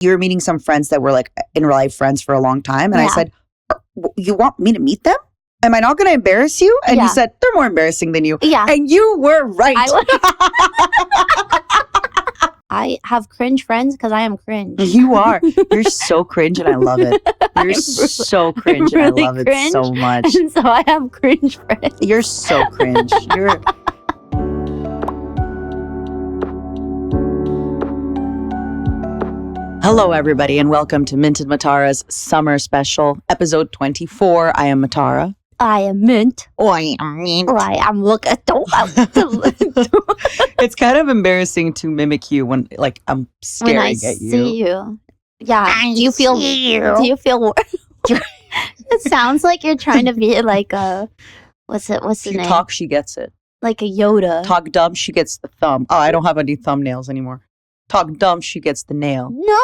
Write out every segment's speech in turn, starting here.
you were meeting some friends that were like in real life friends for a long time. And I said, you want me to meet them? Am I not going to embarrass you? And you said, they're more embarrassing than you. Yeah. And you were right. I have cringe friends because I am cringe. You are. You're so cringe and I love it. You're so cringe and I love it so much. And so I have cringe friends. You're so cringe. You're... Hello, everybody, and welcome to Mint and Matara's Summer Special, episode 24. I am Matara. I am Mint. I am Mint. I am looking. It's kind of embarrassing to mimic you when, like, I'm staring when I at you. see you. Yeah. Do you feel? It sounds like you're trying to be like a. What's the name? Talk, she gets it. Like a Yoda. Talk dumb, she gets the thumb. Oh, I don't have any thumbnails anymore. Talk dumb, she gets the nail. No,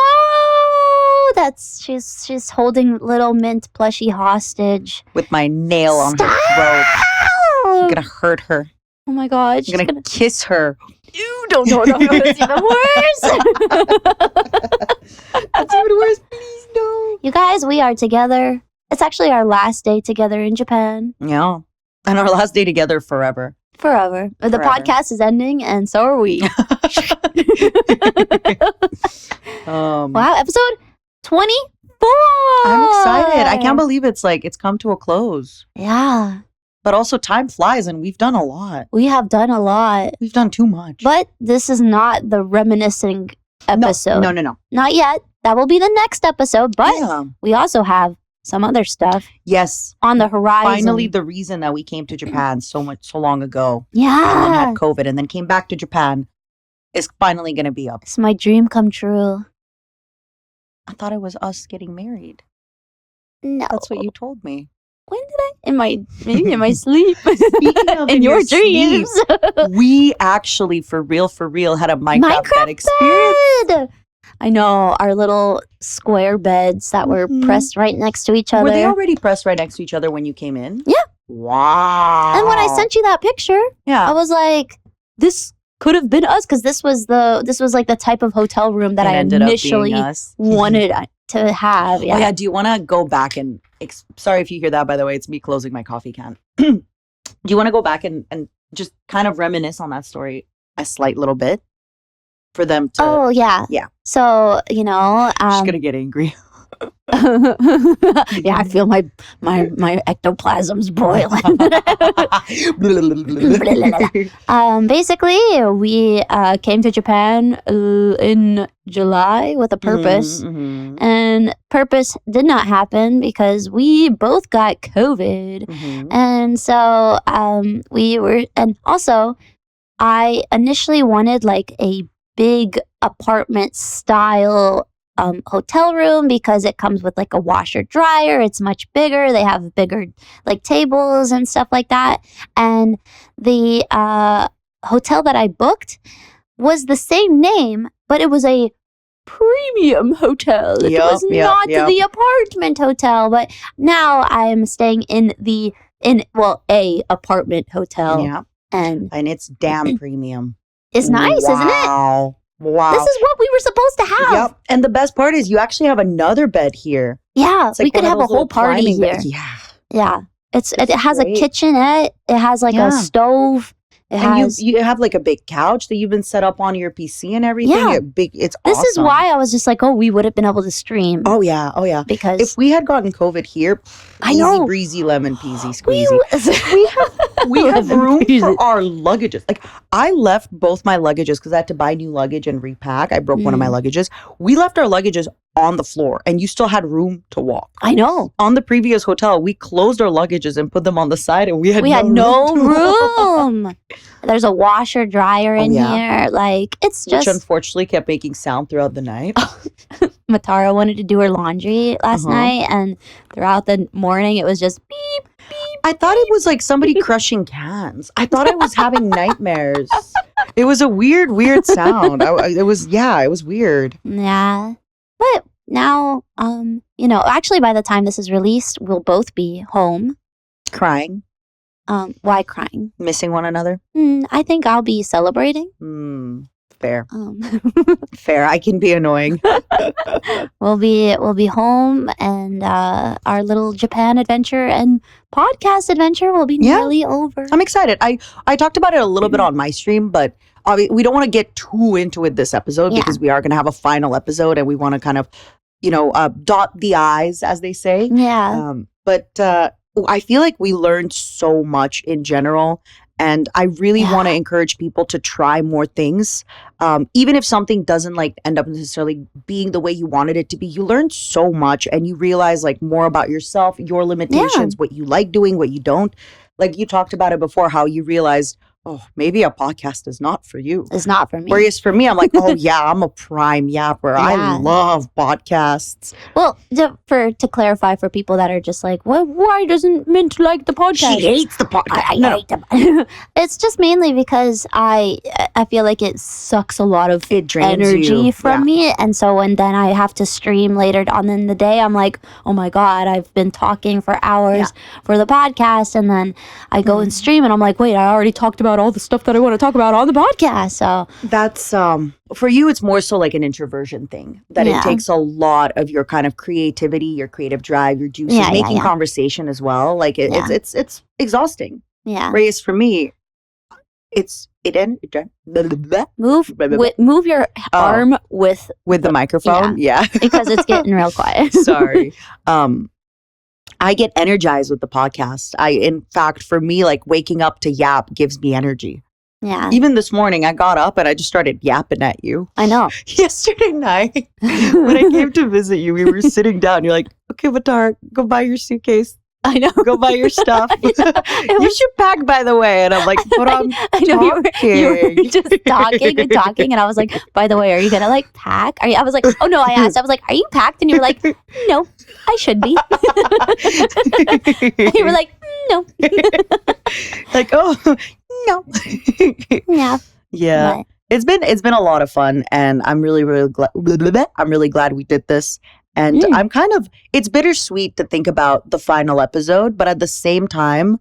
she's holding little Mint plushie hostage with my nail on her throat. I'm gonna hurt her. Oh my God, I'm gonna kiss her. You don't know. It's even worse. That's even worse. Please no. You guys, we are together. It's actually our last day together in Japan. Yeah, and our last day together forever. Forever. The podcast is ending, and so are we. Wow, episode 24. I'm excited. I can't believe it's come to a close. Yeah. But also time flies and we've done a lot. We have done a lot. We've done too much. But this is not the reminiscing episode. No. Not yet. That will be the next episode. But we also have some other stuff. Yes. On the horizon. Finally, the reason that we came to Japan so long ago. Yeah. And then had COVID and then came back to Japan is finally going to be up. It's my dream come true. I thought it was us getting married. No. That's what you told me. When did I? Maybe in my sleep. Speaking of in your dreams. We actually, for real, had a Minecraft bed experience. Bed. I know, our little square beds that were pressed right next to each other. Were they already pressed right next to each other when you came in? Yeah. Wow. And when I sent you that picture, I was like, this could have been us, because this was like the type of hotel room that I initially wanted to have. Yeah. Oh yeah. Do you want to go back and sorry if you hear that, by the way, it's me closing my coffee can. Do you want to go back and just kind of reminisce on that story a slight little bit for them to? Oh yeah. Yeah. So, she's gonna get angry. Yeah, I feel my ectoplasm's boiling. Basically, we came to Japan in July with a purpose, and purpose did not happen because we both got COVID, and so and also I initially wanted like a big apartment style hotel room because it comes with like a washer dryer. It's much bigger. They have bigger like tables and stuff like that. And the hotel that I booked was the same name, but it was a premium hotel. It was not the apartment hotel. But now I am staying in a apartment hotel. Yeah. And it's damn premium. It's nice, isn't it? Wow. This is what we were supposed to have. Yep. And the best part is you actually have another bed here. Yeah. It's like we could have a whole party here. Beds. Yeah. Yeah. It has a kitchenette. It has like a stove. You have like a big couch that you've been set up on your PC and everything. Yeah. It's this awesome. is why I was just like, we would have been able to stream. Oh yeah. Because if we had gotten COVID here, easy breezy lemon peasy squeezy. we have room for our luggages. Like I left both my luggages because I had to buy new luggage and repack. I broke one of my luggages. We left our luggages on the floor and you still had room to walk. I know. On the previous hotel, we closed our luggages and put them on the side and we had no room. There's a washer dryer in here. Like it's just. Which unfortunately kept making sound throughout the night. Matara wanted to do her laundry last night and throughout the morning it was just beep, beep. I thought it was like somebody crushing cans. I thought I was having nightmares. It was a weird sound. It was weird. Yeah. But now, actually by the time this is released, we'll both be home. Crying. Why crying? Missing one another? I think I'll be celebrating. Fair. Um, Fair. I can be annoying. we'll be home, and our little Japan adventure and podcast adventure will be nearly over. I'm excited. I talked about it a little bit on my stream, but we don't want to get too into it this episode because we are going to have a final episode and we want to kind of, dot the I's, as they say. Yeah. But I feel like we learned so much in general. And I really want to encourage people to try more things. Even if something doesn't like end up necessarily being the way you wanted it to be, you learn so much and you realize like more about yourself, your limitations, what you like doing, what you don't. Like you talked about it before, how you realized, oh, maybe a podcast is not for you. It's not for me. Whereas for me, I'm like, oh yeah, I'm a prime yapper. I love podcasts. Well, to clarify for people that are just like, well, why doesn't Mint like the podcast? She hates the podcast. I hate them. It's just mainly because I feel like it sucks a lot of energy from me. And so when then I have to stream later on in the day, I'm like, oh my God, I've been talking for hours for the podcast. And then I go and stream and I'm like, wait, I already talked about all the stuff that I want to talk about on the podcast. So that's for you, it's more so like an introversion thing, that it takes a lot of your kind of creativity, your creative drive, your juices, making conversation as well. Like it's exhausting. Yeah. Whereas for me, move your arm with the microphone. Yeah. Because it's getting real quiet. Sorry. I get energized with the podcast. In fact, for me, like waking up to yap gives me energy. Yeah. Even this morning, I got up and I just started yapping at you. I know. Yesterday night, when I came to visit you, we were sitting down. You're like, okay, Matara, go buy your suitcase. I know. Go buy your stuff. You should pack, by the way. And I'm like, but I'm talking. You were just talking and talking. And I was like, by the way, are you going to like pack? I was like, oh no, I asked. I was like, are you packed? And you were like, no, I should be. And you were like, no. Like, oh, no. Yeah. Yeah. But it's been a lot of fun. And I'm really glad we did this. And I'm it's bittersweet to think about the final episode, but at the same time,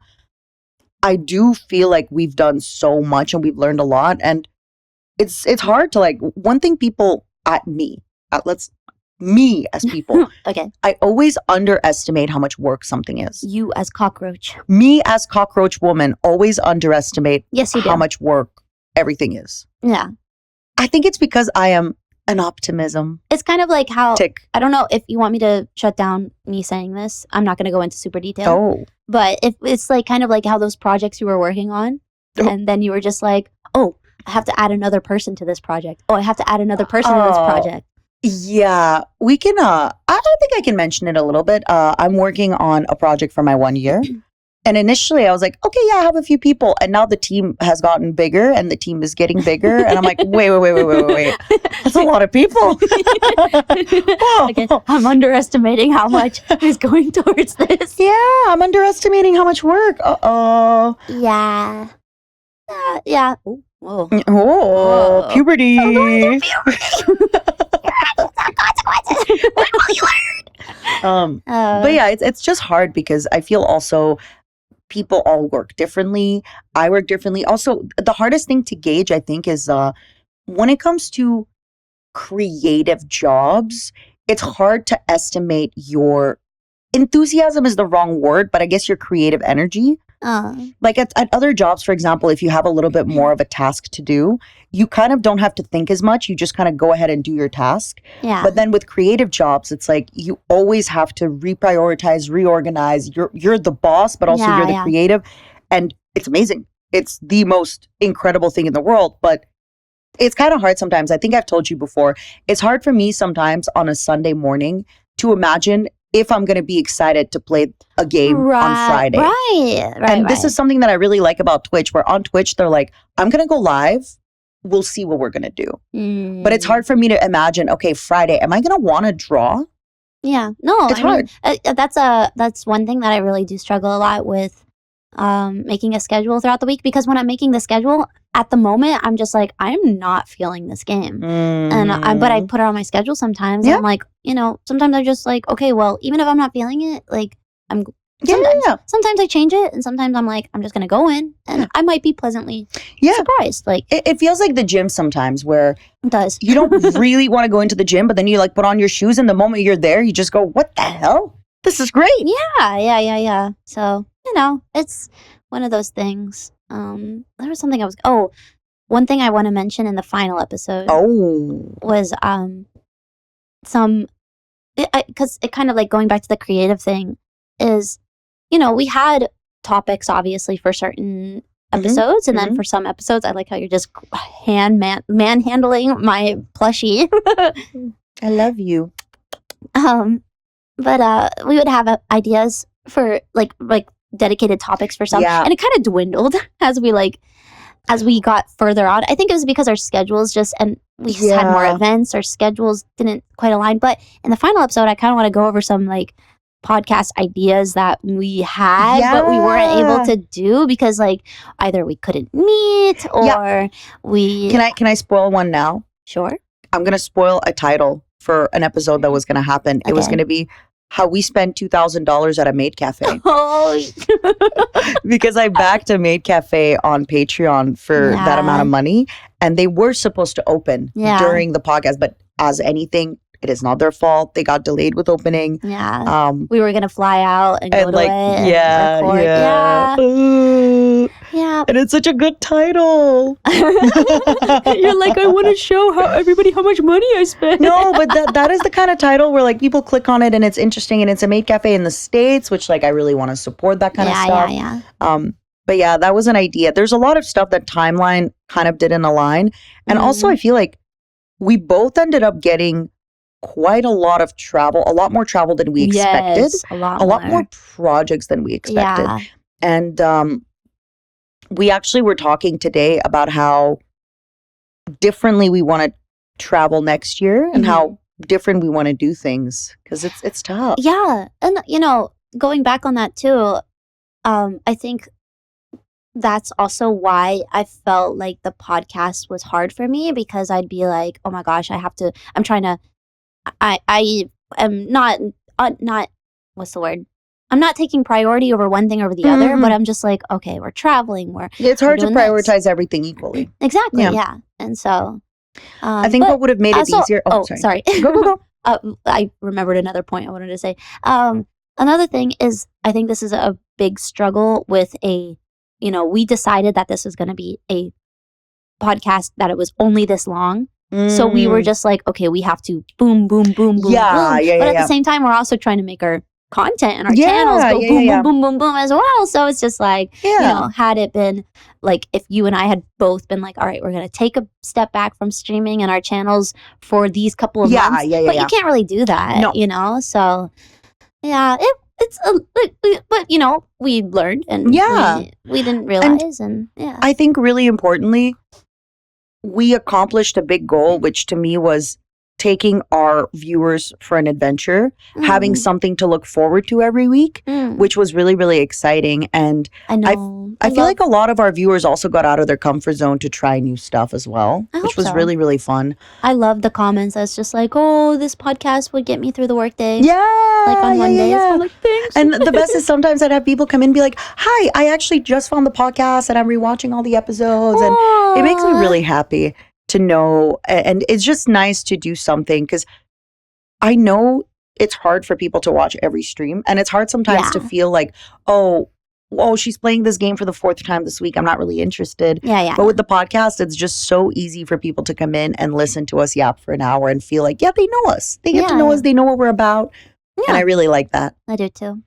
I do feel like we've done so much and we've learned a lot. And it's hard to like, one thing people me as people, okay, I always underestimate how much work something is. You as cockroach. Me as cockroach woman always underestimate how much work everything is. Yeah. I think it's because I am an optimism. It's kind of like how, I don't know if you want me to shut down me saying this. I'm not going to go into super detail. Oh. But it's like kind of like how those projects you were working on. Oh. And then you were just like, oh, I have to add another person to this project. Oh, I have to add another person to this project. Yeah. We can, I think I can mention it a little bit. I'm working on a project for my 1 year. And initially I was like, okay, yeah, I have a few people. And now the team has gotten bigger and the team is getting bigger. And I'm like, wait. That's a lot of people. Okay, I'm underestimating how much is going towards this. Yeah, I'm underestimating how much work. Uh-oh. Yeah. Yeah. Ooh, whoa. Oh, puberty. But yeah, it's just hard because I feel also people all work differently. I work differently. Also, the hardest thing to gauge, I think, is when it comes to creative jobs, it's hard to estimate your enthusiasm is the wrong word, but I guess your creative energy. Like at other jobs, for example, if you have a little bit more of a task to do, you kind of don't have to think as much. You just kind of go ahead and do your task. Yeah. But then with creative jobs, it's like you always have to reprioritize, reorganize. You're the boss, but also you're the creative. And it's amazing. It's the most incredible thing in the world. But it's kind of hard sometimes. I think I've told you before. It's hard for me sometimes on a Sunday morning to imagine if I'm going to be excited to play a game on Friday. Right. This is something that I really like about Twitch, where on Twitch, they're like, I'm going to go live. We'll see what we're going to do. But it's hard for me to imagine, okay, Friday, am I going to want to draw? Yeah. No, it's hard. That's one thing that I really do struggle a lot with, making a schedule throughout the week, because when I'm making the schedule at the moment, I'm just like, I'm not feeling this game. But I put it on my schedule sometimes. And I'm like, sometimes I'm just like, okay, well, even if I'm not feeling it, like Sometimes I change it, and sometimes I'm like, I'm just gonna go in, and I might be pleasantly surprised. Like it feels like the gym sometimes, where it does. You don't really want to go into the gym, but then you like put on your shoes, and the moment you're there, you just go, "What the hell? This is great!" Yeah. So it's one of those things. There was something I was. Oh, one thing I want to mention in the final episode. Was because it kind of like going back to the creative thing is, we had topics obviously for certain episodes, and then for some episodes, I like how you're just manhandling my plushie. I love you. But we would have ideas for like dedicated topics for some, and it kind of dwindled as we got further on. I think it was because our schedules and we just had more events. Our schedules didn't quite align. But in the final episode, I kind of want to go over some like podcast ideas that we had, but we weren't able to do because like either we couldn't meet or we. Can I spoil one now? Sure. I'm gonna spoil a title for an episode that was gonna happen. Okay. It was gonna be how we spent $2,000 at a maid cafe. Because I backed a maid cafe on Patreon for that amount of money, and they were supposed to open during the podcast, but as anything, it is not their fault. They got delayed with opening. Yeah. We were gonna fly out and go to it and record. Yeah. And it's such a good title. You're like, I want to show everybody how much money I spent. No, but that is the kind of title where like people click on it and it's interesting, and it's a maid cafe in the States, which like I really want to support that kind of stuff. Yeah. But yeah, that was an idea. There's a lot of stuff that timeline kind of didn't align. And also I feel like we both ended up getting quite a lot of travel, a lot more travel than we expected. Yes, a lot more projects than we expected. Yeah. And we actually were talking today about how differently we want to travel next year and how different we want to do things, because it's tough. Yeah. And going back on that too, I think that's also why I felt like the podcast was hard for me, because I'd be like, oh my gosh, I am not what's the word? I'm not taking priority over one thing over the other, but I'm just like, okay, we're traveling. It's hard to prioritize everything equally. Exactly. Yeah. And so, I think what would have made it easier. Oh, sorry. Go. I remembered another point I wanted to say. Another thing is, I think this is a big struggle with we decided that this was going to be a podcast that it was only this long. So we were just like, okay, we have to boom, boom, boom, boom, boom. But at the same time, we're also trying to make our content and our channels go boom, boom, boom, boom, boom as well. So it's just like, had it been like if you and I had both been like, all right, we're going to take a step back from streaming and our channels for these couple of months. But you can't really do that, So, but we learned and we didn't realize. And I think really importantly, we accomplished a big goal, which to me was taking our viewers for an adventure, having something to look forward to every week, which was really, really exciting. And I know. I feel like a lot of our viewers also got out of their comfort zone to try new stuff as well, which was really, really fun. I love the comments that's just like, oh, this podcast would get me through the workday. Yeah. Like on Mondays. Yeah. I'm like, thanks. And the best is sometimes I'd have people come in and be like, hi, I actually just found the podcast and I'm rewatching all the episodes. And it makes me really happy to know. And it's just nice to do something, because I know it's hard for people to watch every stream. And it's hard sometimes to feel like, oh, she's playing this game for the 4th time this week. I'm not really interested. But with the podcast, it's just so easy for people to come in and listen to us yap for an hour and feel like, they know us. They get to know us. They know what we're about. Yeah. And I really like that. I do too.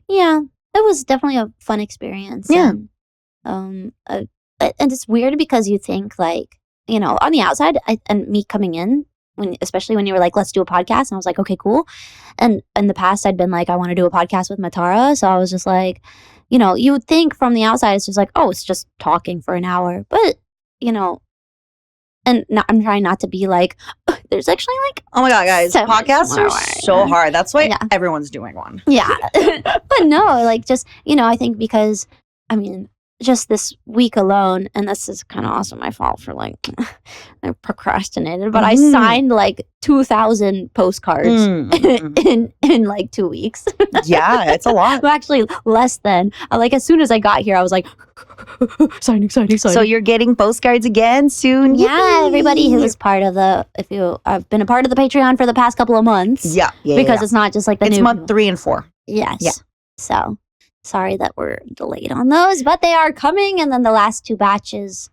Yeah. It was definitely a fun experience. Yeah. And it's weird because you think like, on the outside, and me coming in, especially when you were like, let's do a podcast. And I was like, okay, cool. And in the past, I'd been like, I want to do a podcast with Matara. So I was just like, you would think from the outside, it's just like, oh, it's just talking for an hour. But, and I'm trying not to be like, there's actually like, oh my God, guys, podcasts are so hard. That's why everyone's doing one. Yeah. But no, like just, I think because, just this week alone, and this is kind of also my fault for like I procrastinated, but I signed like 2,000 postcards in like 2 weeks. Yeah, it's a lot. Well, actually, less than like as soon as I got here, I was like signing. So you're getting postcards again soon? Yeah, everybody who's part of I've been a part of the Patreon for the past couple of months. Yeah, because it's not just like it's month 3 and 4. Yes. Yeah. So sorry that we're delayed on those, but they are coming, and then the last 2 batches.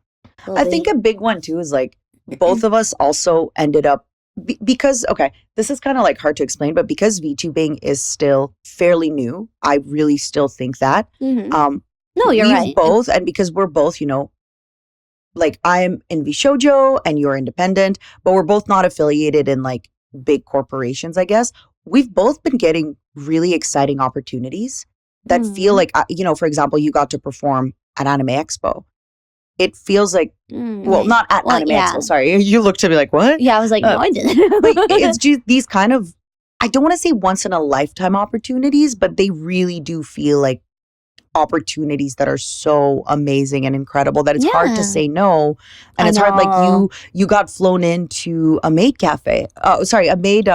I think a big one too is like both of us also ended up because this is kind of like hard to explain, but because VTubing is still fairly new, I really still think that. No, you're right. Both, and because we're both, like I'm in VShojo and you're independent, but we're both not affiliated in like big corporations, I guess. We've both been getting really exciting opportunities that feel like, for example, you got to perform at Anime Expo. It feels like, not at Anime Expo, sorry. You looked at me like, what? Yeah, I was like, no, I didn't. Like, it's just these kind of, I don't want to say once in a lifetime opportunities, but they really do feel like opportunities that are so amazing and incredible that it's hard to say no. And it's hard, like you got flown into a maid cafe. A maid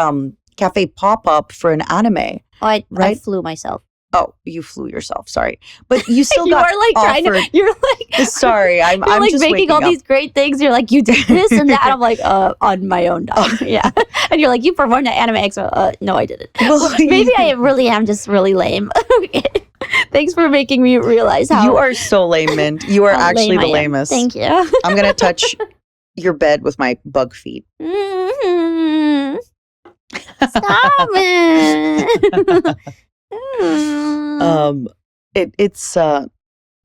cafe pop-up for an anime. Oh, I flew myself. Oh, you flew yourself. Sorry, but you still you got are like offered. trying to. You're like sorry. I'm like just making all these great things. You're like, you did this and that. I'm like, on my own dime. Yeah, and you're like, you performed at Anime Expo. No, I didn't. Well, maybe I really am just really lame. Thanks for making me realize how you are so lame, Mint. You are actually the lamest. Thank you. I'm gonna touch your bed with my bug feet. Stop it.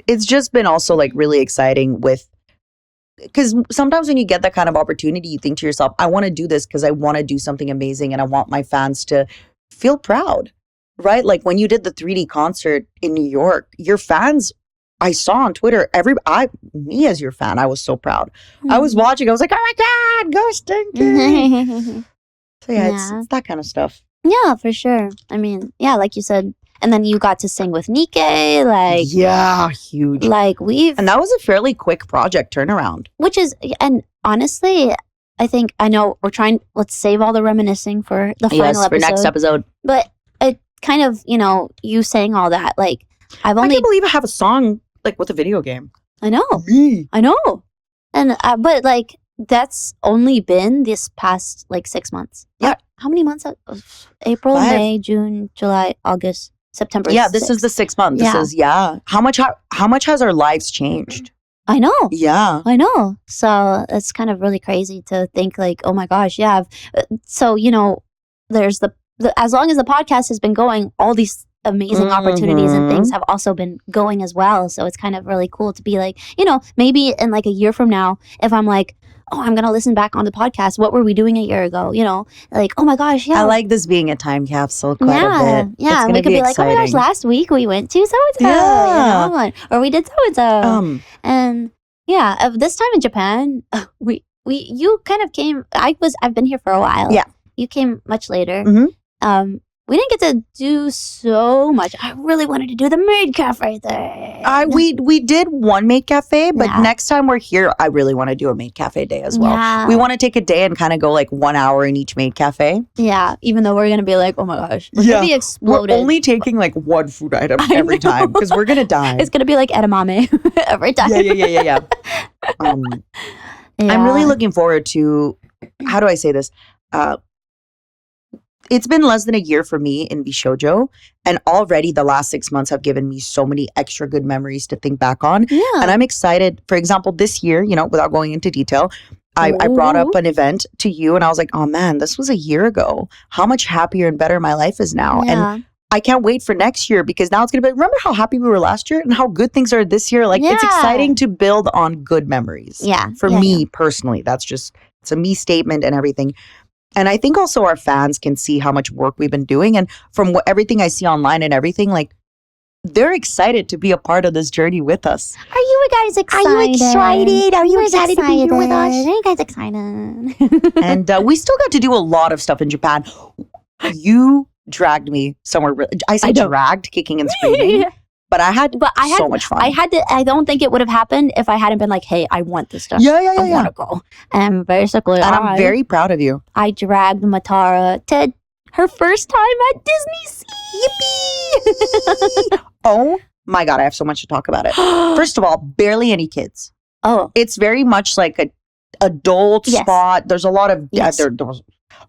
It's just been also like really exciting because sometimes when you get that kind of opportunity, you think to yourself, I want to do this because I want to do something amazing and I want my fans to feel proud, right? Like when you did the 3D concert in New York, your fans, I saw on Twitter, me as your fan, I was so proud. I was watching, I was like, oh my God, go Stinky. So it's that kind of stuff. Yeah, for sure. I mean, yeah, like you said, and then you got to sing with Nikkei, like huge. Like and that was a fairly quick project turnaround. Which is, and honestly, I know we're trying. Let's save all the reminiscing for the final episode. For next episode. But it kind of, you saying all that, like I can't believe I have a song like with a video game. I know, I know, and but like. That's only been this past like 6 months. Yeah. How many months? April, May, June, July, August, September. Yeah, this is the 6th month. This is How much has our lives changed? I know. Yeah. I know. So it's kind of really crazy to think like, oh my gosh, yeah. So, there's the as long as the podcast has been going, all these amazing opportunities and things have also been going as well. So it's kind of really cool to be like, maybe in like a year from now, if I'm like, oh, I'm going to listen back on the podcast. What were we doing a year ago? Like, oh my gosh, yeah. I like this being a time capsule quite a bit. Yeah, we could be like, oh my gosh, last week we went to so-and-so. Yeah. Or we did so-and-so. And yeah, this time in Japan, you kind of came, I've been here for a while. Yeah. You came much later. We didn't get to do so much. I really wanted to do the maid cafe thing. We did one maid cafe, but next time we're here, I really want to do a maid cafe day as well. Yeah. We want to take a day and kind of go like 1 hour in each maid cafe. Yeah, even though we're going to be like, oh my gosh. We're going to be exploded. We're only taking like one food item every time because we're going to die. It's going to be like edamame every time. Yeah. I'm really looking forward to, how do I say this? It's been less than a year for me in VShojo, and already the last 6 months have given me so many extra good memories to think back on. Yeah. And I'm excited. For example, this year, without going into detail, I brought up an event to you and I was like, oh man, this was a year ago. How much happier and better my life is now. Yeah. And I can't wait for next year because now it's going to be like, remember how happy we were last year and how good things are this year? Like it's exciting to build on good memories. Yeah. For me personally, it's a me statement and everything. And I think also our fans can see how much work we've been doing. And from everything I see online and everything, like they're excited to be a part of this journey with us. Are you guys excited? Are you excited? Are you excited to be here with us? Are you guys excited? And we still got to do a lot of stuff in Japan. You dragged me somewhere. I say dragged, kicking and screaming. But I had so much fun. I don't think it would have happened if I hadn't been like, hey, I want this stuff. Yeah. I want to go. And basically, I'm very proud of you. I dragged Matara to her first time at Disney Sea. Yippee! Oh my God, I have so much to talk about it. First of all, barely any kids. Oh. It's very much like a adult spot. There's a lot of there was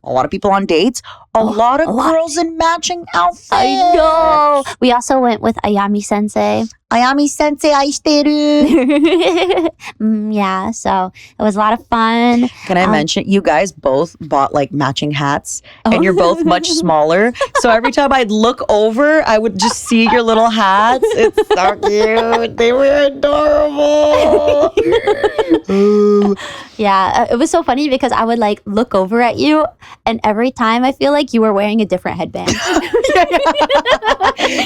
a lot of people on dates. A lot of girls in matching outfits. I know. We also went with Ayami Sensei. Ayami Sensei, aishiteru. Yeah, so it was a lot of fun. Can I mention, you guys both bought like matching hats, and you're both much smaller. So every time I'd look over, I would just see your little hats. It's so cute. They were adorable. Yeah, it was so funny because I would like look over at you, and every time I feel like you were wearing a different headband.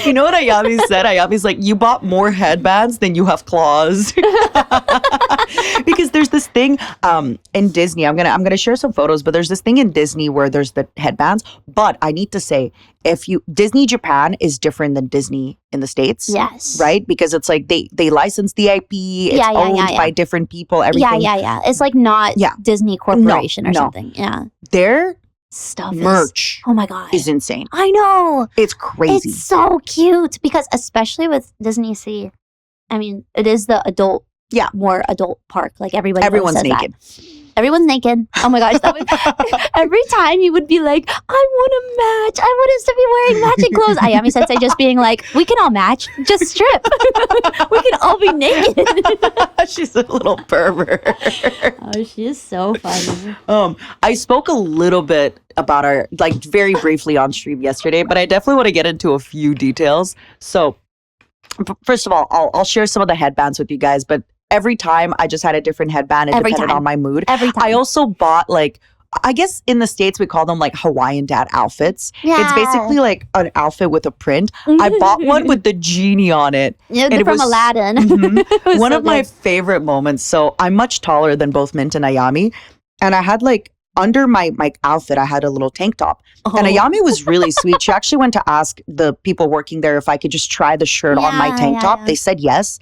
You know what Ayami said? Ayami's like, you bought more headbands than you have claws. Because there's this thing in Disney. I'm gonna share some photos, but there's this thing in Disney where there's the headbands. But I need to say, Disney Japan is different than Disney in the States. Yes. Right? Because it's like they license the IP. It's owned by different people. Everything. Yeah. It's like not Disney Corporation or something. Yeah. Their stuff merch oh my God, is insane. I know. It's crazy. It's so cute because especially with Disney Sea, I mean, it is the adult, more adult park. Like everyone's naked. Everyone's naked. Oh my gosh. Every time you would be like, I want to match. I want us to be wearing matching clothes. Ayami Sensei just being like, we can all match. Just strip. We can all be naked. She's a little pervert. Oh, she is so funny. I spoke a little bit about our, like very briefly on stream yesterday, but I definitely want to get into a few details. So first of all, I'll share some of the headbands with you guys, but every time I just had a different headband. It depended on my mood. Every time. I also bought like, I guess in the States we call them like Hawaiian dad outfits. Yeah. It's basically like an outfit with a print. I bought one with the genie on it. Yeah, and from Aladdin. One of my favorite moments. So I'm much taller than both Mint and Ayami. And I had like, under my outfit, I had a little tank top. And Ayami was really sweet. She actually went to ask the people working there if I could just try the shirt on my tank top. They said yes.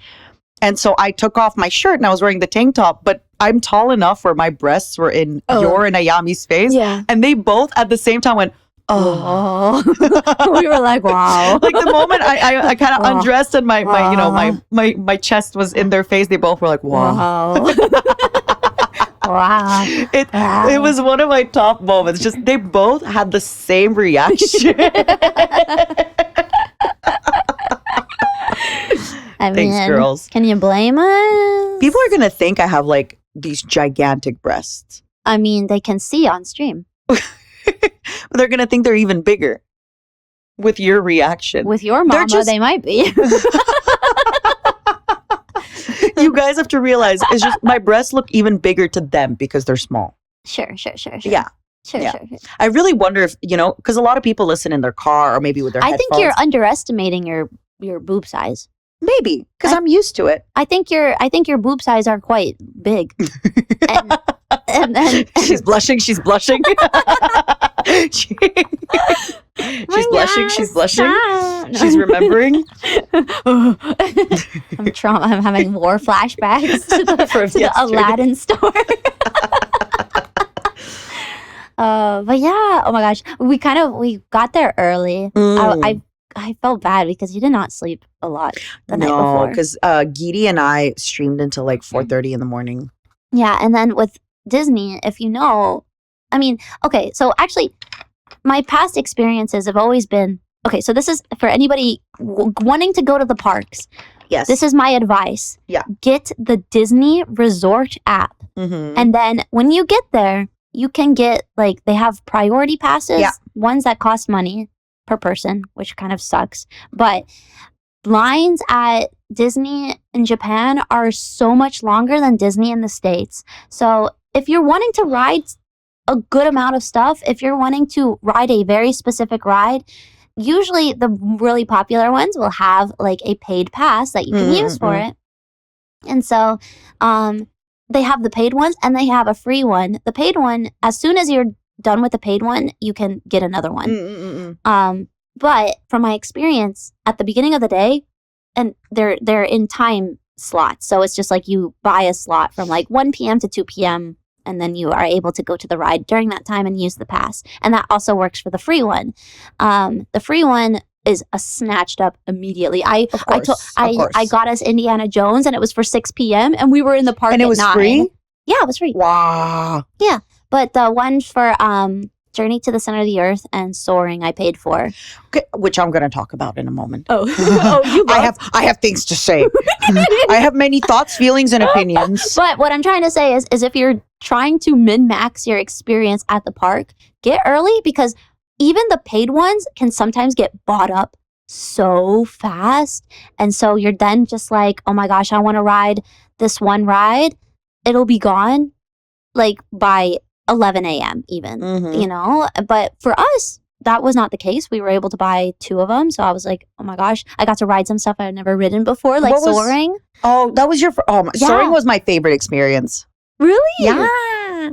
And so I took off my shirt and I was wearing the tank top, but I'm tall enough where my breasts were in your and Ayami's face. Yeah. And they both at the same time went, oh. We were like, wow. Like the moment I kind of undressed and my chest was in their face, they both were like, wow. Wow. It was one of my top moments. Just they both had the same reaction. I Thanks, mean, girls. Can you blame us? People are going to think I have like these gigantic breasts. I mean, they can see on stream. They're going to think they're even bigger with your reaction. With your mama, they might be. You guys have to realize it's just my breasts look even bigger to them because they're small. Sure. Yeah. Sure. I really wonder if, because a lot of people listen in their car or maybe with their headphones. I think you're underestimating your boob size. Maybe, because I'm used to it. I think your boob size are quite big. and she's blushing. She's blushing. She's blushing. No. She's remembering. I'm having war flashbacks to the Aladdin store. But yeah, oh my gosh, we got there early. I felt bad because you did not sleep a lot the night before. No, because Gidi and I streamed until like 4:30 in the morning. Yeah, and then with Disney, if you know, I mean, okay, so actually, my past experiences have always been, okay, so this is for anybody wanting to go to the parks. Yes. This is my advice. Yeah. Get the Disney Resort app. Mm-hmm. And then when you get there, you can get, like, they have priority passes, ones that cost money per person, which kind of sucks. But lines at Disney in Japan are so much longer than Disney in the States. So if you're wanting to ride a good amount of stuff, if you're wanting to ride a very specific ride, usually the really popular ones will have like a paid pass that you can use for it. And so they have the paid ones and they have a free one. The paid one, as soon as you're done with the paid one, you can get another one. But from my experience, at the beginning of the day, and they're in time slots. So it's just like you buy a slot from like 1 p.m. to 2 p.m. and then you are able to go to the ride during that time and use the pass. And that also works for the free one. The free one is snatched up immediately. I got us Indiana Jones and it was for 6 p.m. and we were in the park and it was 9. free? Yeah, it was free. Wow. Yeah. But the one for Journey to the Center of the Earth and Soaring I paid for. Okay, which I'm going to talk about in a moment. Oh, you I have things to say. I have many thoughts, feelings, and opinions. But what I'm trying to say is if you're trying to min-max your experience at the park, get early because even the paid ones can sometimes get bought up so fast. And so you're then just like, oh my gosh, I want to ride this one ride. It'll be gone like by 11 a.m. even, you know? But for us, that was not the case. We were able to buy 2 of them. So I was like, oh my gosh, I got to ride some stuff I had never ridden before, like Soaring. That was your, Soaring was my favorite experience. Really? Yeah.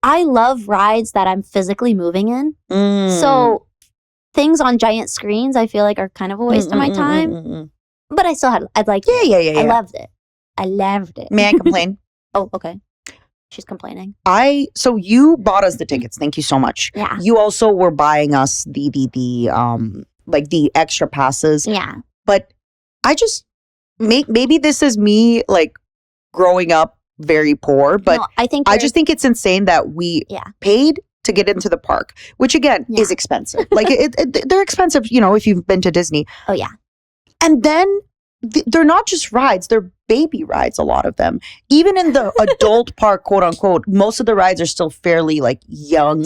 I love rides that I'm physically moving in. So things on giant screens, I feel like are kind of a waste of my time. But I still I'd like it. Yeah. I loved it. May I complain? Oh, okay. She's complaining. So you bought us the tickets. Thank you so much. Yeah. You also were buying us the like the extra passes. Yeah. But I just maybe this is me like growing up very poor, but no, I just think it's insane that we paid to get into the park, which again is expensive. Like they're expensive, you know, if you've been to Disney. Oh yeah. And then they're not just rides, they're baby rides, a lot of them. Even in the adult park, quote unquote, most of the rides are still fairly like young,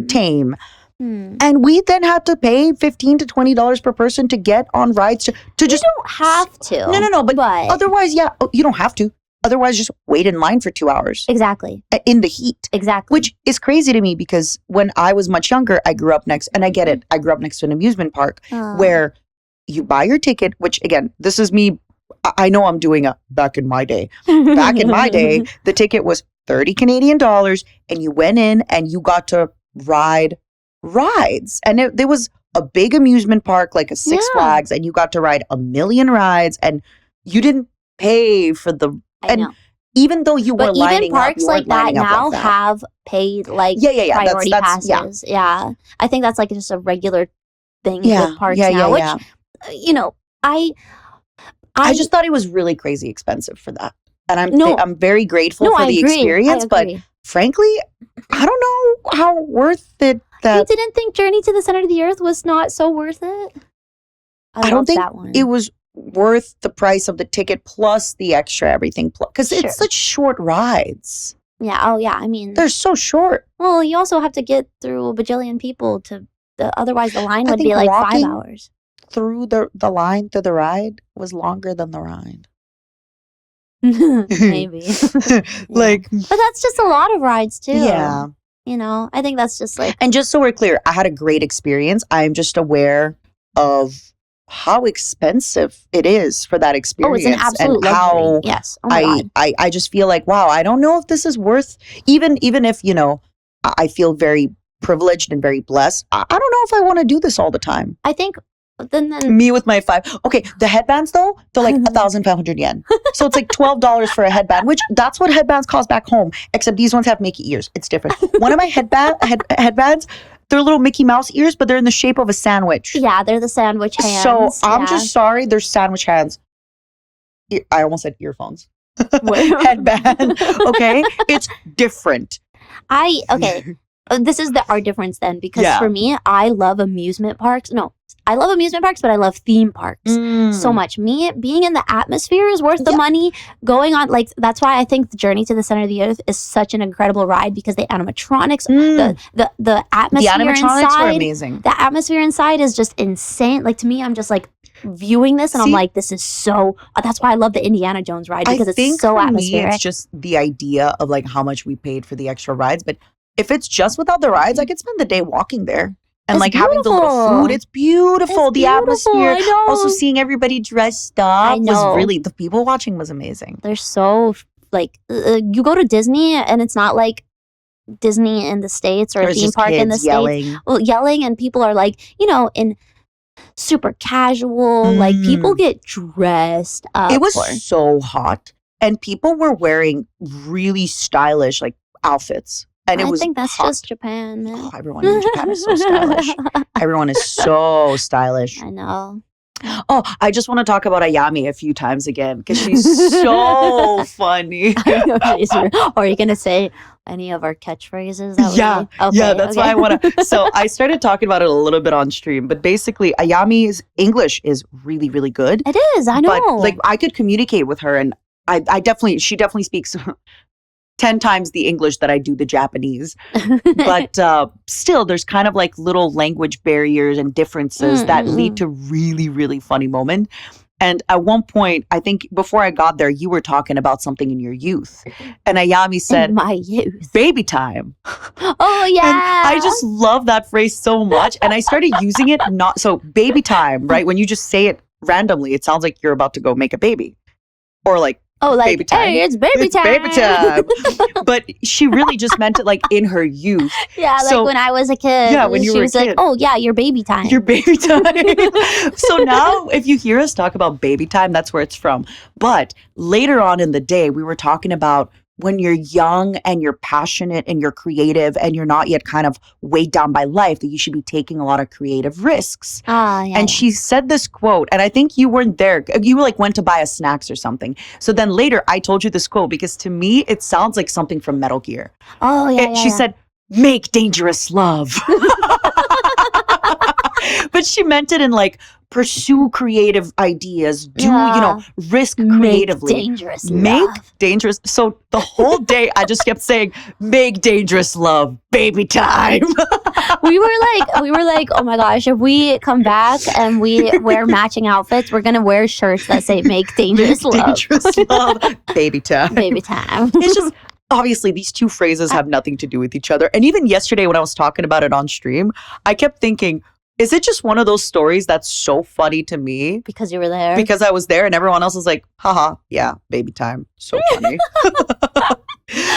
tame. And we then had to pay $15 to $20 per person to get on rides to just. You don't have to. No, but otherwise, you don't have to. Otherwise, just wait in line for 2 hours. Exactly. In the heat. Exactly. Which is crazy to me because when I was much younger, I grew up next, and I get it, I grew up next to an amusement park where you buy your ticket, which again, this is me. I know I'm doing a back in my day. Back in my day, the ticket was 30 Canadian dollars and you went in and you got to ride rides. And there was a big amusement park, like a Six Flags, and you got to ride a million rides and you didn't pay for the... Even though you were lining up, parks like that now have paid like priority passes. Yeah. I think that's like just a regular thing with parks now, which, you know, I just thought it was really crazy expensive for that. And I'm very grateful for the experience, but frankly, I don't know how worth it that... You didn't think Journey to the Center of the Earth was not so worth it? I don't think it was worth the price of the ticket plus the extra everything, because it's such short rides. Yeah. Oh, yeah. I mean, they're so short. Well, you also have to get through a bajillion people otherwise the line would be like 5 hours. Through the line to the ride was longer than the ride. Maybe. But that's just a lot of rides too. Yeah. You know, I think that's just like... And just so we're clear, I had a great experience. I'm just aware of how expensive it is for that experience. Oh, it's an absolute luxury. Yes. Oh my God. I just feel like, wow, I don't know if this is worth, even if, you know, I feel very privileged and very blessed. I don't know if I want to do this all the time. I think then me with my 5. Okay, the headbands though, they're like 1,500 yen. So it's like $12 for a headband, which that's what headbands cost back home. Except these ones have Mickey ears. It's different. One of my headbands, they're little Mickey Mouse ears, but they're in the shape of a sandwich. Yeah, they're the sandwich hands. So I'm just sorry, they're sandwich hands. I almost said earphones. Headband. Okay, it's different. This is our difference then, because for me, I love amusement parks. No, I love amusement parks, but I love theme parks so much. Me being in the atmosphere is worth the money. Going on, like, that's why I think the Journey to the Center of the Earth is such an incredible ride, because the animatronics, the atmosphere inside, were amazing. The atmosphere inside is just insane. Like, to me, I'm just like viewing this and I'm like, this is so... that's why I love the Indiana Jones ride, because it's so atmospheric. Me, it's just the idea of like how much we paid for the extra rides, but if it's just without the rides, I could spend the day walking there. And it's like beautiful. having the little food, it's beautiful. The atmosphere, I know. Also seeing everybody dressed up was really, the people watching was amazing. They're so like, you go to Disney and it's not like Disney in the States or a theme park in the States. Well, yelling, and people are like, you know, in super casual. Like people get dressed up. It was so hot, and people were wearing really stylish like outfits. And I it was think that's hot. just Japan, man. Oh, everyone in Japan is so stylish. Everyone is so stylish. I know. Oh, I just want to talk about Ayami a few times again because she's so funny. Or are you going to say any of our catchphrases? Yeah, that's why I want to. So I started talking about it a little bit on stream, but basically Ayami's English is really, really good. It is, I know. But like I could communicate with her, and she definitely speaks 10 times the English that I do the Japanese. But still, there's kind of like little language barriers and differences that lead to really, really funny moments. And at one point, I think before I got there, you were talking about something in your youth. And Ayami said, in my youth. Baby time. Oh, yeah. And I just love that phrase so much. And I started using it so baby time, right? When you just say it randomly, it sounds like you're about to go make a baby. Or like, oh, like, baby time. Hey, it's baby time. Baby time. But she really just meant it like in her youth. Yeah, like when I was a kid. Yeah, when you were a kid. She was like, oh, yeah, your baby time. Your baby time. So now if you hear us talk about baby time, that's where it's from. But later on in the day, we were talking about when you're young and you're passionate and you're creative and you're not yet kind of weighed down by life, that you should be taking a lot of creative risks. And she said this quote, and I think you weren't there. You like went to buy us snacks or something. So then later I told you this quote because to me, it sounds like something from Metal Gear. Oh, yeah. She said, make dangerous love. But she meant it in like, pursue creative ideas, do, risk creatively. Make dangerous. So the whole day I just kept saying, make dangerous love, baby time. we were like, oh my gosh, if we come back and we wear matching outfits, we're going to wear shirts that say make dangerous love. Dangerous love, baby time. Baby time. It's just, obviously these two phrases have nothing to do with each other. And even yesterday when I was talking about it on stream, I kept thinking, is it just one of those stories that's so funny to me? Because you were there? Because I was there and everyone else was like, haha, yeah, baby time. So funny.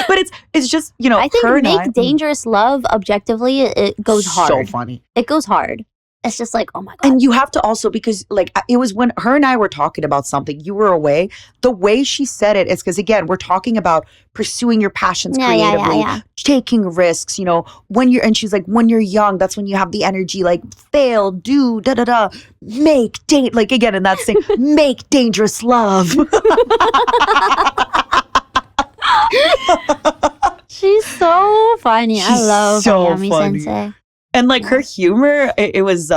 But it's just, I think make dangerous love, objectively, it goes hard. So funny. It goes hard. It's just like, oh my God. And you have to also, because like it was when her and I were talking about something, you were away. The way she said it is because, again, we're talking about pursuing your passions creatively, taking risks, and she's like, when you're young, that's when you have the energy, like fail, do, make date, like again, in that same, make dangerous love. She's so funny. I love Ayami Sensei. And like her humor, it was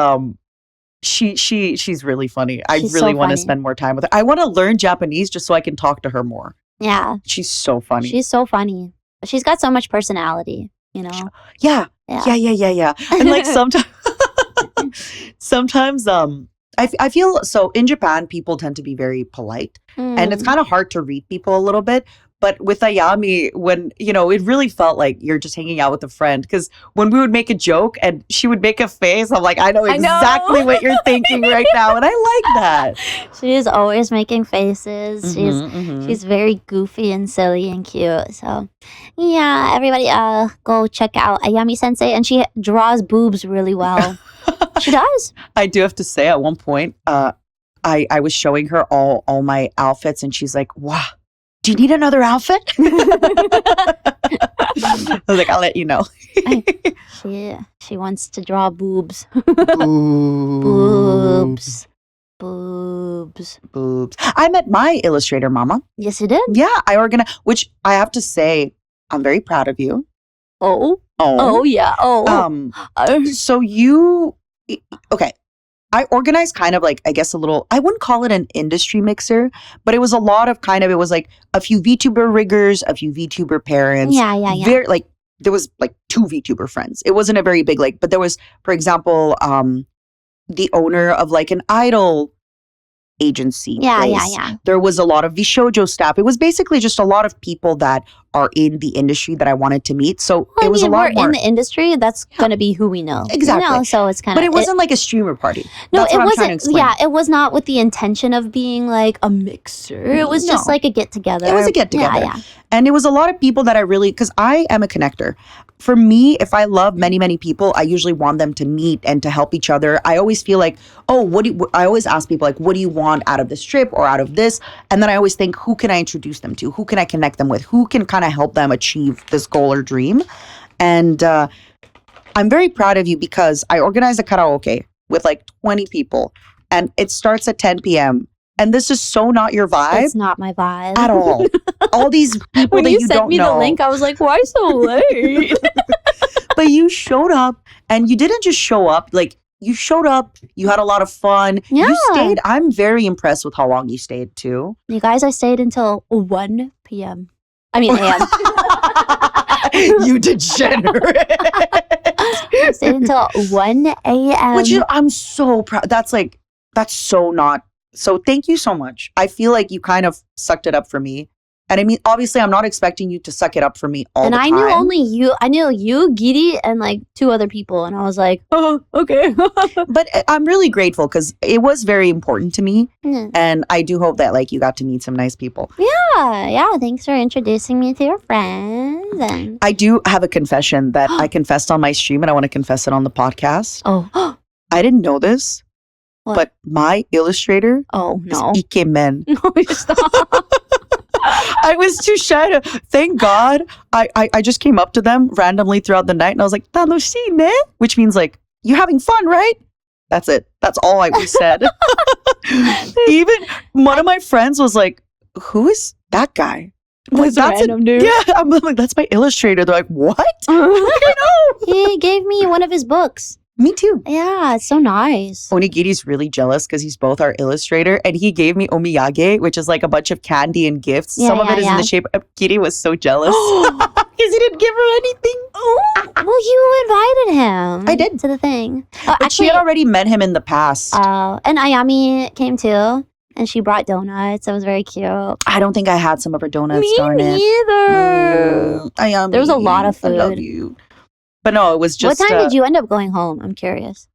she's really funny. I really want to spend more time with her. I want to learn Japanese just so I can talk to her more. Yeah. She's so funny. She's so funny. She's got so much personality, Yeah. And like sometimes I feel so in Japan people tend to be very polite and it's kind of hard to read people a little bit. But with Ayami, when, it really felt like you're just hanging out with a friend. Because when we would make a joke and she would make a face, I'm like, I know exactly what you're thinking right now. And I like that. She is always making faces. She's very goofy and silly and cute. So, yeah, everybody go check out Ayami Sensei. And she draws boobs really well. She does. I do have to say, at one point, I was showing her all my outfits. And she's like, wow. Do you need another outfit? I was like, I'll let you know. She wants to draw boobs. Boobs. I met my illustrator mama. Yes, you did? Yeah, I organized, which I have to say, I'm very proud of you. Oh, yeah. So okay. I organized kind of like, I guess a little, I wouldn't call it an industry mixer, but it was a lot of it was like a few VTuber riggers, a few VTuber parents. Yeah. Very, like, there was like 2 VTuber friends. It wasn't a very big, but there was, for example, the owner of like an idol agency. Yeah. There was a lot of the shoujo staff. It was basically just a lot of people that are in the industry that I wanted to meet. So it was a lot more. In the industry, that's going to be who we know. Exactly. So it's kind of. But it wasn't like a streamer party. No, that's it what wasn't. I'm trying to explain. Yeah, it was not with the intention of being like a mixer. It was just like a get together. It was a get together. Yeah. And it was a lot of people that I really, because I am a connector. For me, if I love many, many people, I usually want them to meet and to help each other. I always feel like, I always ask people, like, what do you want out of this trip or out of this? And then I always think, who can I introduce them to? Who can I connect them with? Who can kind of help them achieve this goal or dream? And I'm very proud of you because I organized a karaoke with like 20 people and it starts at 10 p.m. And this is so not your vibe. It's not my vibe at all. All these people when that you you sent don't me know. the link, I was like, why so late? But you showed up and you didn't just show up. Like you showed up, you had a lot of fun. Yeah. You stayed. I'm very impressed with how long you stayed too. You guys, I stayed until 1 p.m. I mean, a.m. You degenerate. I stayed until 1 a.m. Which I'm so proud. That's so not. So thank you so much. I feel like you kind of sucked it up for me. And I mean, obviously, I'm not expecting you to suck it up for me all the time. And I knew only you. I knew you, Gidi, and like 2 other people. And I was like, oh, okay. But I'm really grateful because it was very important to me. Yeah. And I do hope that like you got to meet some nice people. Yeah. Thanks for introducing me to your friends. And I do have a confession that I confessed on my stream and I want to confess it on the podcast. oh, I didn't know this, what? but my illustrator Oh is no! Ike Men. No, stop. I was too shy to. Thank God, I just came up to them randomly throughout the night and I was like, "Tanoshii, which means like you having fun, right?" That's it. That's all I said. Even one of my friends was like, "Who is that guy?" That's a random dude. Yeah, I'm like, "That's my illustrator." They're like, "What?" I'm like, I know. He gave me one of his books. Me too. Yeah, it's so nice. Onigiri's really jealous because he's both our illustrator and he gave me omiyage, which is like a bunch of candy and gifts. Yeah, Some of it is in the shape of Giri was so jealous because he didn't give her anything. Well, you invited him. I did. To the thing. But she had already met him in the past. And Ayami came too. And she brought donuts. It was very cute. I don't think I had some of her donuts. Me darn it. neither. Ayami, There was a lot of food. I love you. But no, it was just. What time did you end up going home? I'm curious.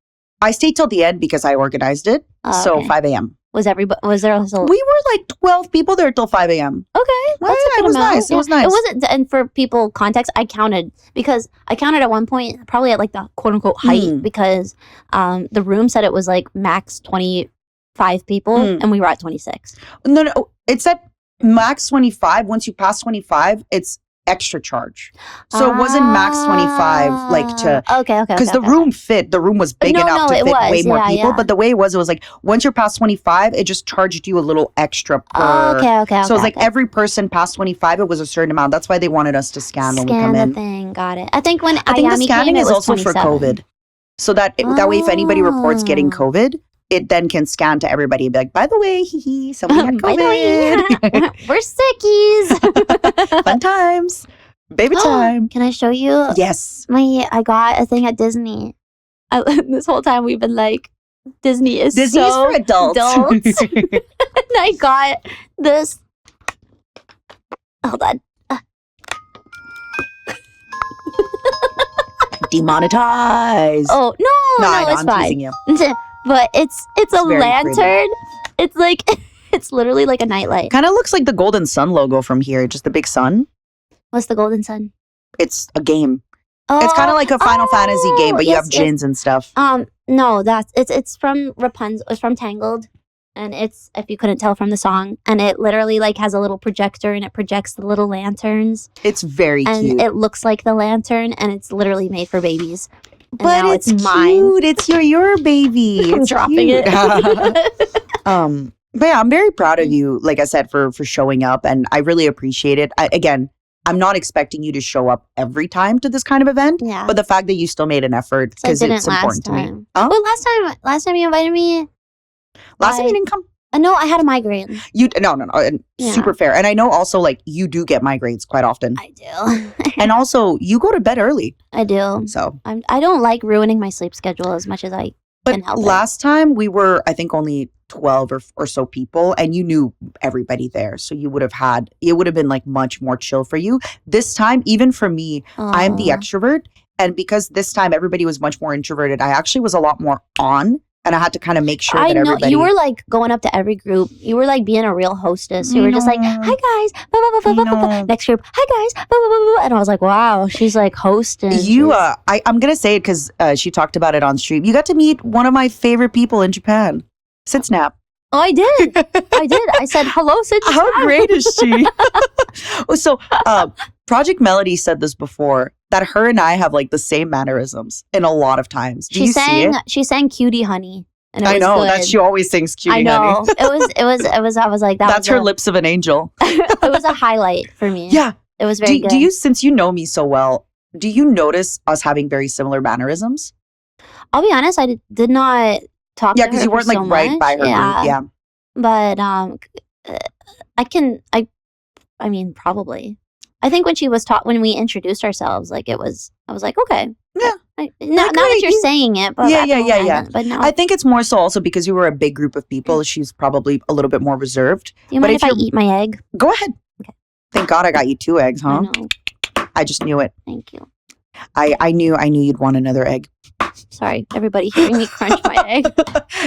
I stayed till the end because I organized it. So Okay. 5 a.m. Was there also? We were like 12 people there till 5 a.m. Okay, Well, that's a yeah, good it was amount. nice. It was nice. It wasn't, and for people context, I counted at one point, probably at like the quote unquote height, because the room said it was like max 25 people, and we were at 26. No, it said max 25. Once you pass 25, it's extra charge. So it wasn't max 25, like to. Okay. Because the room fit, the room was big enough to fit way more people. Yeah. But the way it was like once you're past 25, it just charged you a little extra per. Okay. So it's like every person past 25, it was a certain amount. That's why they wanted us to scan when we come in. the thing, got it. I think when I think the Ayami scanning came, it is was also 27. for COVID. So that way, if anybody reports getting COVID, it then can scan to everybody and be like, by the way, somebody had By the way, COVID. we're sickies. Fun times. Baby time. Can I show you? Yes. I got a thing at Disney. This whole time we've been like, Disney is so for adults. And I got this. Hold on. Demonetized. Oh no, I know, it's I'm fine. teasing you. But it's a very lantern. pretty. It's like it's literally like a nightlight. Kind of looks like the Golden Sun logo from here, just the big sun. What's the Golden Sun? It's a game. Oh, It's kind of like a Final Fantasy game, but you have yes. gins and stuff. No, it's from Rapunzel. It's from Tangled, and it's, if you couldn't tell from the song, and it literally like has a little projector and it projects the little lanterns, It's very and cute. it looks like the lantern, and it's literally made for babies. And But now it's mine. cute. It's your baby. I'm It's dropping cute. it. But yeah, I'm very proud of you, like I said, for showing up, and I really appreciate it. Again, I'm not expecting you to show up every time to this kind of event, Yeah. but the fact that you still made an effort So I because didn't it's important to me. time. Huh? Well, last time you invited me, Last time you didn't come. no, I had a migraine. No, and Yeah. super fair. And I know also like you do get migraines quite often, I do. and also you go to bed early, I do. so. I don't like ruining my sleep schedule as much as I But can help it. last time we were, I think, only 12 or so people, and you knew everybody there. So it would have been like much more chill for you. This time, even for me, I'm the Aw. extrovert. And because this time everybody was much more introverted, I actually was a lot more on And I had to kind of make sure I that know everybody... you were like going up to every group. You were like being a real hostess. You were just like, "Hi guys, blah, blah, blah, blah, blah, blah." Next group, "Hi guys, blah, blah, blah, blah." And I was like, wow, she's like hosting. I'm gonna say it because she talked about it on stream. You got to meet one of my favorite people in Japan, Sid Snap. Oh, I did. I said hello, Sid. How great is she? So, Project Melody said this before, that her and I have like the same mannerisms in a lot of times. Do you see it? She sang "Cutie Honey." And I know good. that she always sings "Cutie I know. Honey." It was. I was like, that's her lips of an angel. It was a highlight for me. Yeah, it was very good. Do you, since you know me so well, do you notice us having very similar mannerisms? I'll be honest, I did not talk. Yeah, because you weren't like right by her group. Yeah, but I mean, probably. I think when she was when we introduced ourselves, like I was like, okay, yeah. Now that you're saying it, but yeah. But no, I think it's more so also because you were a big group of people. She's probably a little bit more reserved. Do you mind if I eat my egg? Go ahead. Okay. Thank God I got you 2 eggs, huh? I know. I just knew it. Thank you. I knew you'd want another egg. Sorry, everybody hearing me crunch my egg.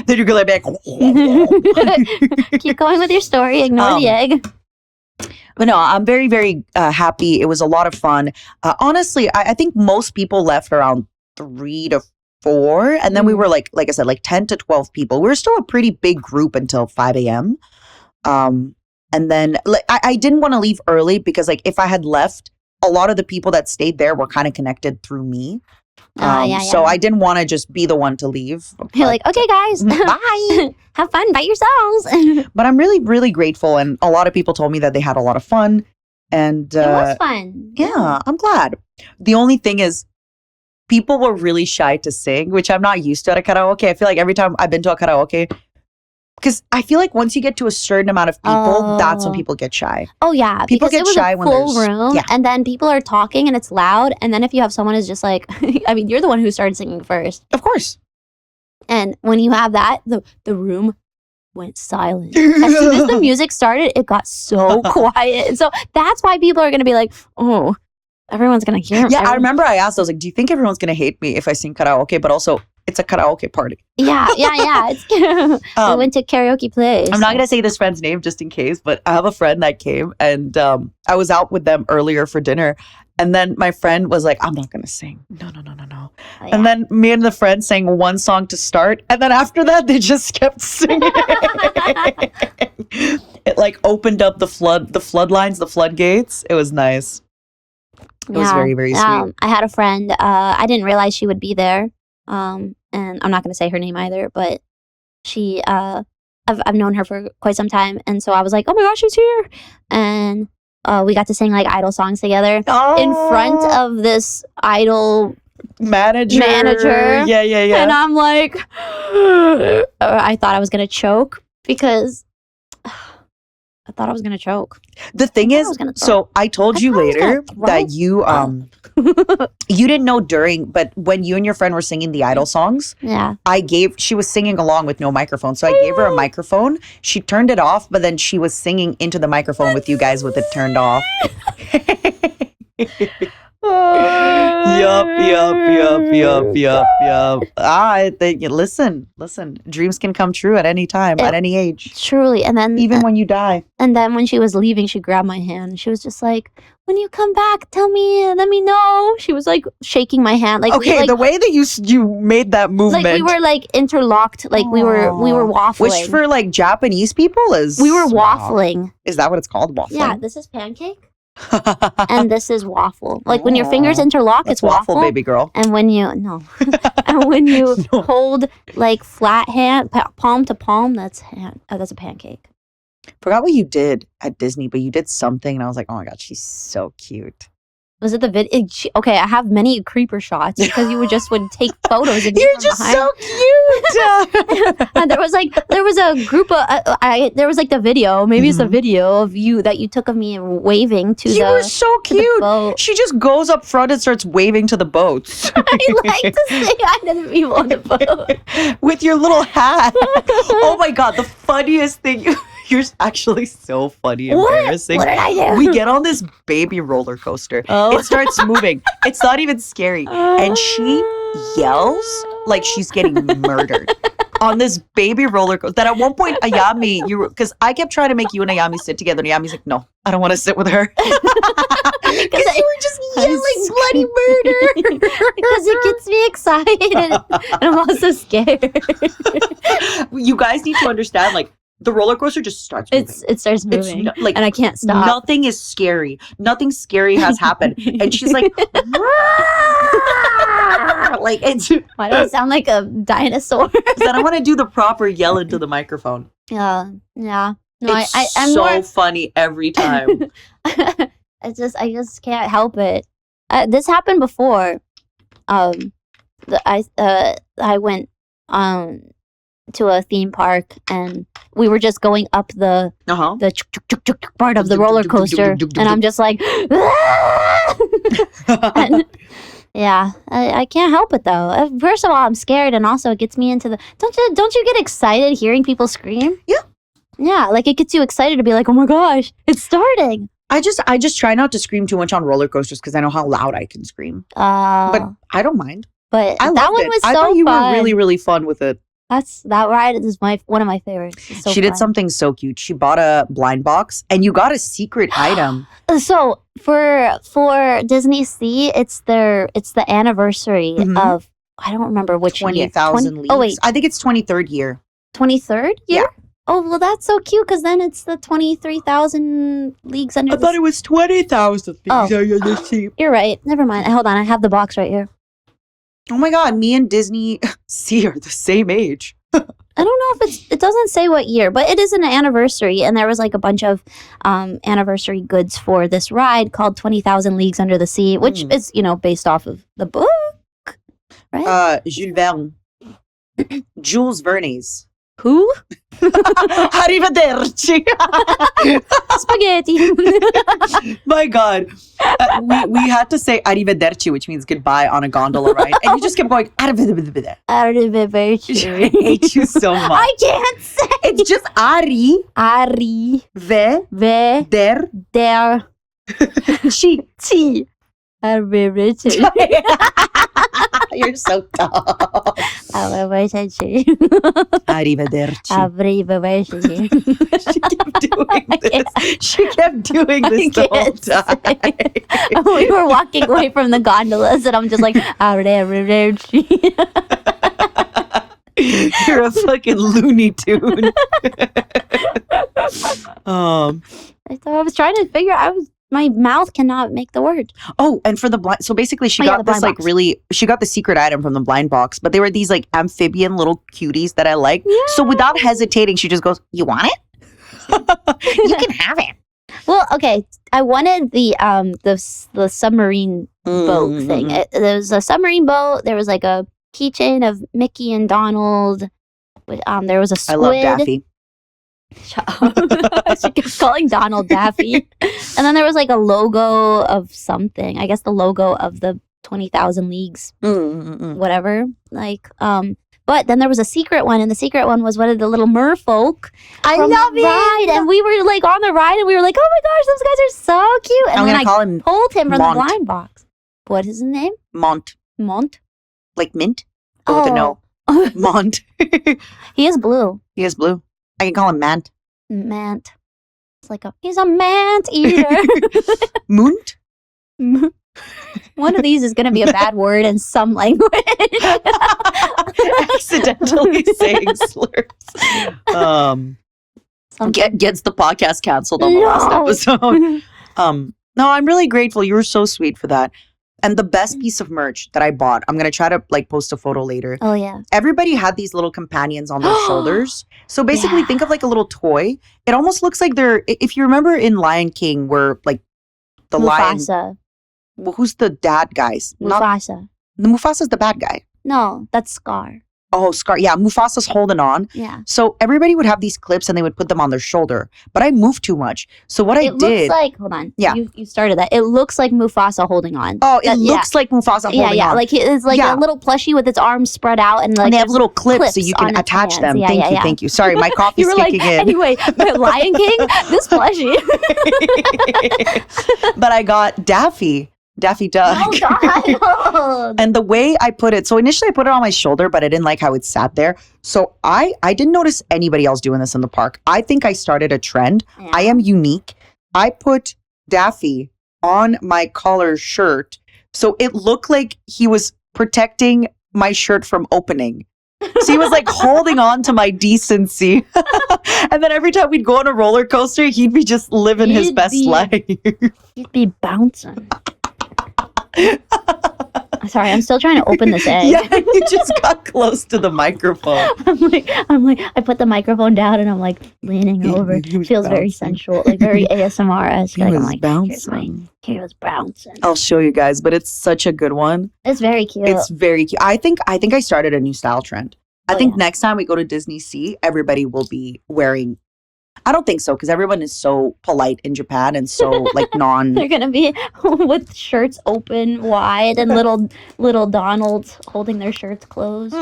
Then you're gonna be like, keep going with your story. Ignore the egg. But no, I'm very, very happy. It was a lot of fun. Honestly, I think most people left around 3 to 4. And then we were like I said, like 10 to 12 people. We were still a pretty big group until 5 a.m. And then I didn't want to leave early because like if I had left, a lot of the people that stayed there were kind of connected through me. So I didn't want to just be the one to leave. You're like, okay, guys, bye. Have fun by yourselves. But I'm really, really grateful. And a lot of people told me that they had a lot of fun. And it was fun. Yeah, I'm glad. The only thing is, people were really shy to sing, which I'm not used to at a karaoke. I feel like every time I've been to a karaoke, because I feel like once you get to a certain amount of people, that's when people get shy. Oh yeah, people get shy when there's full room, and then people are talking and it's loud, and then if you have someone who's just like, I mean, you're the one who started singing first, of course. And when you have that, the room went silent. As soon as the music started, it got so quiet, and so that's why people are gonna be like, oh, everyone's gonna hear. Yeah, I remember I asked, I was like, do you think everyone's gonna hate me if I sing karaoke? But also, it's a karaoke party. Yeah. We went to karaoke place. I'm not going to say this friend's name just in case, but I have a friend that came and I was out with them earlier for dinner. And then my friend was like, I'm not going to sing. No. Oh, yeah. And then me and the friend sang one song to start. And then after that, they just kept singing. It like opened up the floodlines, the floodgates. It was nice. It was very, very sweet. I had a friend. I didn't realize she would be there. And I'm not going to say her name either, but she, I've known her for quite some time. And so I was like, oh my gosh, she's here. And we got to sing like Idol songs together in front of this Idol manager. Yeah. And I'm like, I thought I was going to choke because I thought I was going to choke. The thing is, so I told you later that you you didn't know during, but when you and your friend were singing the Idol songs, she was singing along with no microphone. So I gave her a microphone. She turned it off, but then she was singing into the microphone with you guys with it turned off. Yup. Listen. Dreams can come true at any time, at any age. Truly. And then even when you die. And then when she was leaving, she grabbed my hand. She was just like, when you come back, tell me, let me know. She was like shaking my hand. Like, okay, the way that you made that movement. Like we were like interlocked. Like we were waffling. Which for like Japanese people is. We were waffling. Is that what it's called? Waffling? Yeah, this is pancake. And this is waffle. Like when your fingers interlock, it's waffle, baby girl. And when you and when you hold like flat hand, palm to palm, that's hand. Oh, that's a pancake. Forgot what you did at Disney, but you did something, and I was like, oh my god, she's so cute. Was it the video? Okay, I have many creeper shots because you would take photos. And you're just so cute. And there was a group of there was like the video. Maybe it's a video of you that you took of me waving to. You were so cute. She just goes up front and starts waving to the boats. I like to say hi to the people on the boat with your little hat. Oh my god, the funniest thing. You're actually so funny, embarrassing. What did I do? We get on this baby roller coaster. It starts moving. It's not even scary. And she yells like she's getting murdered. on this baby roller coaster. That at one point, Ayami, because I kept trying to make you and Ayami sit together, and Ayami's like, no, I don't want to sit with her. Because you were just yelling bloody murder. Because it gets me excited, and I'm also scared. You guys need to understand, like, the roller coaster just starts moving. It starts moving, like, and I can't stop. Nothing is scary. Nothing scary has happened. And she's like, like, it's... Why do I sound like a dinosaur? I don't want to do the proper yell into the microphone. Yeah. No, I'm so funny every time. I just can't help it. This happened before. I went to a theme park, and we were just going up the part of the roller coaster, and I'm just like, and, yeah, I can't help it though. First of all, I'm scared, and also it gets me into the. Don't you get excited hearing people scream? Yeah, like it gets you excited to be like, oh my gosh, it's starting. I just try not to scream too much on roller coasters because I know how loud I can scream. But I don't mind. But that one was so fun. I thought you were really, really fun with it. That ride is one of my favorites. She did something so cute. She bought a blind box, and you got a secret item. So for Disney Sea, it's the anniversary of, I don't remember which 20,000 leagues. Oh wait, I think it's 23rd year. 23rd year? Yeah. Oh well, that's so cute because then it's the 23,000 leagues under. I thought it was 20,000 leagues under the sea. You're right. Never mind. Hold on, I have the box right here. Oh my God, me and Disney Sea are the same age. I don't know if it doesn't say what year, but it is an anniversary, and there was like a bunch of anniversary goods for this ride called 20,000 Leagues Under the Sea, which is, based off of the book, right? Jules Verne. Jules Verne's. Who? Arrivederci. Spaghetti. My God. We had to say arrivederci, which means goodbye on a gondola ride. And you just kept going, arrivederci. Arrivederci. I hate you so much. I can't say. It's just Ari. Ari. Ve. Der. Der. Chi. Arrivederci. You're so dumb. Arrivederci. Arrivederci. Arrivederci. She kept doing this the whole time. We were walking away from the gondolas, and I'm just like, arrivederci. You're a fucking Looney Tune. I was trying to figure out. My mouth cannot make the word. Oh, and for the blind, so basically she got this like she got the secret item from the blind box, but they were these like amphibian little cuties that I like. Yeah. So without hesitating, she just goes, "You want it? You can have it." Well, okay. I wanted the submarine boat thing. There was a submarine boat. There was like a keychain of Mickey and Donald. There was a squid. I love Daffy. Shut up. She kept calling Donald Daffy. And then there was like a logo of something. I guess the logo of the 20,000 Leagues. Whatever. Like, but then there was a secret one, and the secret one was one of the little merfolk. I love it. And we were like on the ride, and we were like, oh my gosh, those guys are so cute. And then I pulled him from the blind box. What is his name? Mont. Like mint? Go with a no. Mont. He is blue. He is blue. I can call him Mant. It's like he's a mant eater. Munt? One of these is going to be a bad word in some language. Accidentally saying slurs. Gets the podcast canceled on the last episode. No, I'm really grateful. You were so sweet for that. And the best piece of merch that I bought, I'm going to try to like post a photo later. Oh, yeah. Everybody had these little companions on their shoulders. So basically think of like a little toy. It almost looks like they're, if you remember in Lion King where like the Mufasa. lion. Well, who's the dad guys? Mufasa. Mufasa's the bad guy. No, that's Scar. Oh, Scar. Yeah, Mufasa's holding on. Yeah. So everybody would have these clips and they would put them on their shoulder. But I moved too much. So what I did. It looks like, hold on. Yeah. You started that. It looks like Mufasa holding on. Oh, it looks like Mufasa holding on. Yeah. Like it's like a little plushie with its arms spread out. And like they have little clips so you can attach them. Thank you. Sorry, my coffee's kicking in. Anyway, Lion King, this plushie. But I got Daffy. Daffy Duck. Oh God. And the way I put it, so initially I put it on my shoulder, but I didn't like how it sat there. So I didn't notice anybody else doing this in the park. I think I started a trend. Yeah. I am unique. I put Daffy on my collar shirt, so it looked like he was protecting my shirt from opening. So he was like holding on to my decency. And then every time we'd go on a roller coaster, he'd be just living his best life. He'd be bouncing. Sorry, I'm still trying to open this egg. Yeah, you just got close to the microphone. I'm like, I put the microphone down and I'm like leaning over. It feels very sensual, like very ASMR-esque. He Like, was I'm like, bouncing. he was bouncing. I'll show you guys, but it's such a good one. It's very cute. It's very cute. I think I started a new style trend. I think next time we go to Disney Sea, everybody will be wearing. I don't think so, because everyone is so polite in Japan and so like They're gonna be with shirts open wide and little Donalds holding their shirts closed.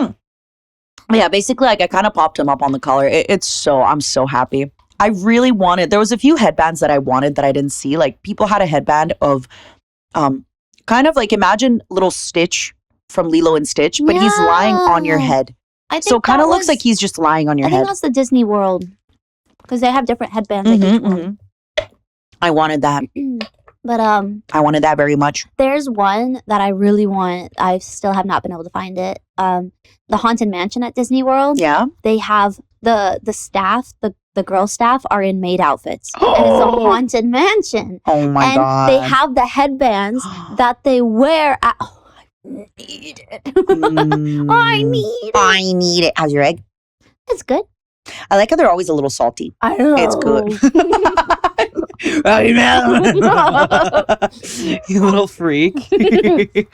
Yeah, basically, like I kind of popped him up on the collar. I'm so happy. I really wanted. There was a few headbands that I wanted that I didn't see. Like people had a headband of, kind of like imagine little Stitch from Lilo and Stitch, but he's lying on your head. So it kind of looks like he's just lying on your head. I think that's the Disney World. Because they have different headbands like each one. I wanted that. But I wanted that very much. There's one that I really want. I still have not been able to find it. The Haunted Mansion at Disney World. Yeah. They have the staff, the girl staff are in maid outfits. And it's a haunted mansion. Oh my God. And they have the headbands that they wear at I need it. I need it. How's your egg? It's good. I like how they're always a little salty. I know. It's good. I know. You little freak.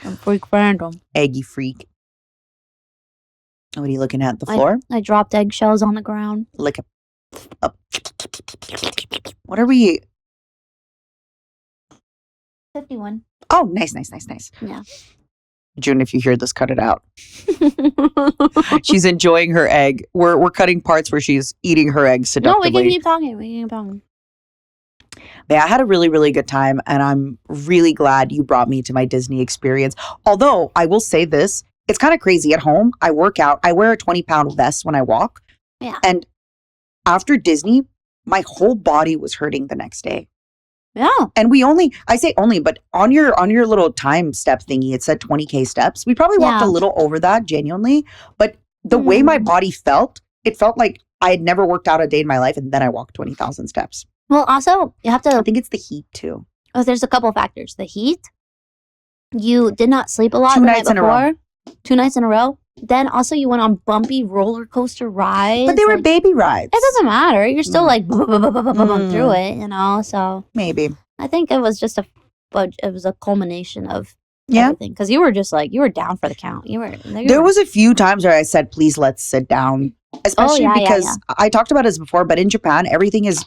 I'm freak random. Eggy freak. What are you looking at? The floor? I dropped eggshells on the ground. Lick it up. What are we? 51. Oh, nice. Yeah. June, if you hear this, cut it out. She's enjoying her egg. We're cutting parts where she's eating her egg seductively. No, we can keep talking. Yeah, I had a really, really good time, and I'm really glad you brought me to my Disney experience. Although, I will say this, it's kind of crazy. At home, I work out. I wear a 20-pound vest when I walk. Yeah. And after Disney, my whole body was hurting the next day. Yeah. And I say only, but on your little time step thingy, it said 20K steps. We probably walked a little over that, genuinely. But the way my body felt, it felt like I had never worked out a day in my life, and then I walked 20,000 steps. Well, also, you have to... I think it's the heat, too. Oh, there's a couple factors. The heat. You did not sleep a lot 2 the nights night before. in a row. 2 nights in a row. Then also you went on bumpy roller coaster rides. But they were baby rides. It doesn't matter. You're still like through it, you know. So maybe I think it was just a culmination of everything. Because you were just like you were down for the count. There was a few times where I said, "Please, let's sit down." Especially because I talked about this before, but in Japan, everything is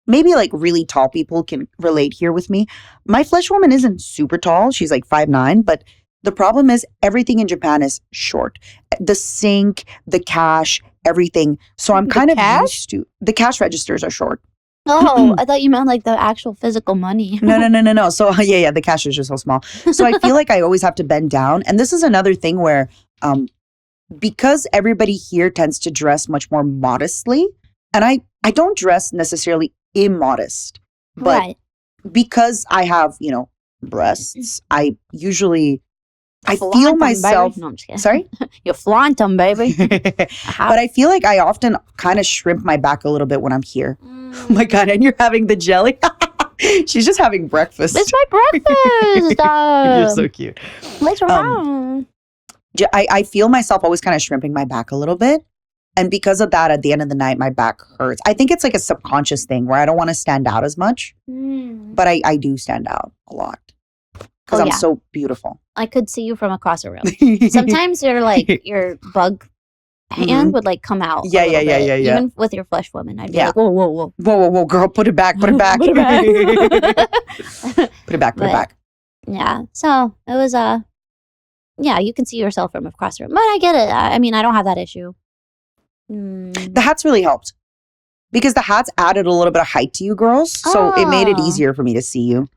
maybe like really tall people can relate here with me. My flesh woman isn't super tall; she's like 5'9", but the problem is everything in Japan is short. The sink, the cash, everything. So I'm kind of used to the cash registers are short. Oh, I thought you meant like the actual physical money. No. So yeah, the cash is just so small. So I feel like I always have to bend down. And this is another thing where because everybody here tends to dress much more modestly, and I don't dress necessarily immodest, but because I have, breasts, I usually I feel myself. No, I'm just kidding. Sorry? You flaunt them, baby. But I feel like I often kind of shrimp my back a little bit when I'm here. Oh my God, and you're having the jelly? She's just having breakfast. It's my breakfast. You're so cute. Later on. I feel myself always kind of shrimping my back a little bit. And because of that, at the end of the night, my back hurts. I think it's like a subconscious thing where I don't want to stand out as much. But I do stand out a lot. Because I'm so beautiful. I could see you from across a room. Sometimes your bug hand would like come out. Yeah. Even with your flesh woman, I'd be like, whoa, girl, put it back. Put it back. Put it back. Yeah. So it was you can see yourself from across the room. But I get it. I mean, I don't have that issue. The hats really helped. Because the hats added a little bit of height to you girls. So it made it easier for me to see you.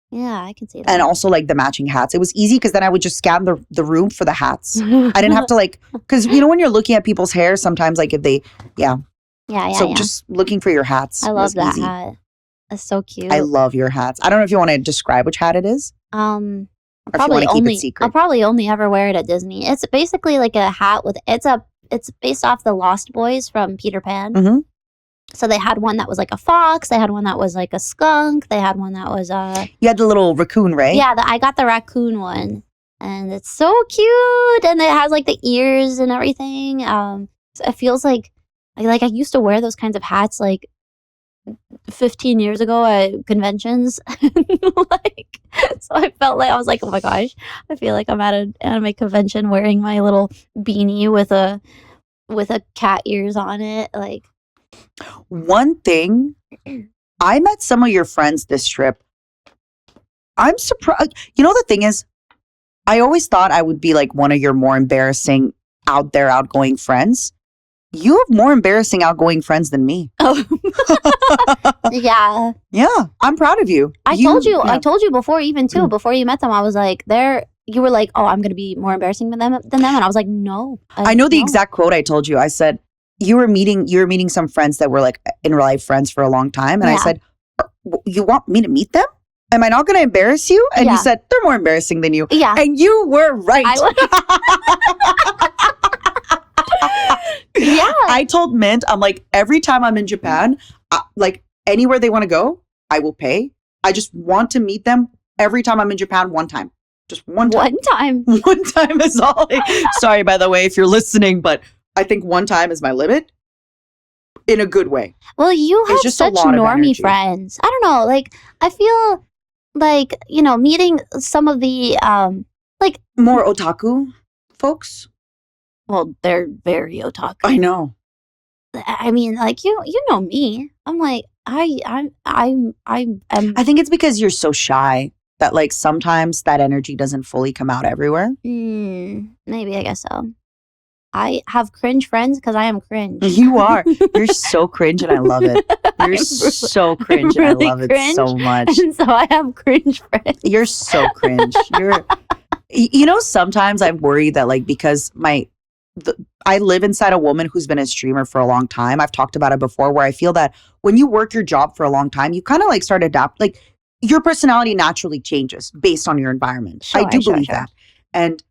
Yeah, I can see that. And also like the matching hats. It was easy because then I would just scan the room for the hats. I didn't have to like, because you know when you're looking at people's hair, sometimes like if they, Yeah. So just looking for your hats. I love that easy. hat. It's so cute. I love your hats. I don't know if you want to describe which hat it is. Or if you want to keep it secret. I'll probably only ever wear it at Disney. It's basically like a hat with it's based off the Lost Boys from Peter Pan. Mm-hmm. So they had one that was like a fox. They had one that was like a skunk. They had one that was You had the little raccoon, right? Yeah, I got the raccoon one, and it's so cute, and it has like the ears and everything. So it feels like I used to wear those kinds of hats like 15 years ago at conventions. Like, so I felt like I was like, oh my gosh, I feel like I'm at an anime convention wearing my little beanie with a cat ears on it, like. One thing, I met some of your friends this trip. I'm surprised. You know, the thing is, I always thought I would be like one of your more embarrassing outgoing friends. You have more embarrassing outgoing friends than me. Oh. Yeah. Yeah, I'm proud of you. I told you before, even too, before you met them, I was like, you were like, oh, I'm going to be more embarrassing than them. And I was like, no. I know the exact quote I told you. I said, you were meeting some friends that were like in real life friends for a long time. And I said, you want me to meet them? Am I not going to embarrass you? And you said, they're more embarrassing than you. Yeah. And you were right. Yeah. I told Mint, I'm like, every time I'm in Japan, like anywhere they want to go, I will pay. I just want to meet them every time I'm in Japan one time. Just one time. One time. One time is all. Sorry, by the way, if you're listening, but I think one time is my limit in a good way. Well, you have just such normie friends. I don't know. Like, I feel like, meeting some of the, like. More otaku folks. Well, they're very otaku. I know. I mean, like, you know me. I'm like, I'm. I think it's because you're so shy that like sometimes that energy doesn't fully come out everywhere. Maybe, I guess so. I have cringe friends because I am cringe. You are. You're so cringe and I love it. You're so cringe and I love it so much. And so I have cringe friends. You're so cringe. Sometimes I worry that like because I live inside a woman who's been a streamer for a long time. I've talked about it before where I feel that when you work your job for a long time, you kind of like start to adapt. Like your personality naturally changes based on your environment. Sure, I do believe that. And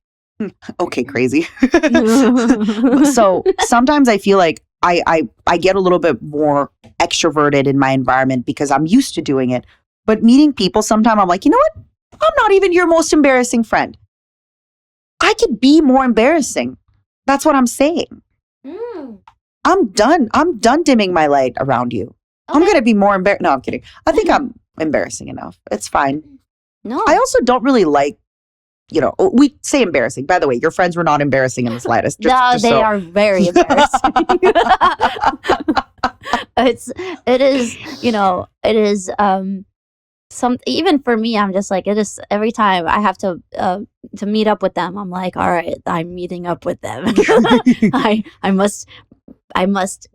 okay, crazy. So sometimes I feel like I get a little bit more extroverted in my environment because I'm used to doing it. But meeting people, sometimes I'm like, you know what? I'm not even your most embarrassing friend. I could be more embarrassing. That's what I'm saying. I'm done. I'm done dimming my light around you. Okay. I'm going to be more embarrassed. No, I'm kidding. I think I'm embarrassing enough. It's fine. No. I also don't really like, we say embarrassing. By the way, your friends were not embarrassing in the slightest. They are very embarrassing. It is even for me, I'm just like, it is every time I have to meet up with them, I'm like, all right, I'm meeting up with them. I must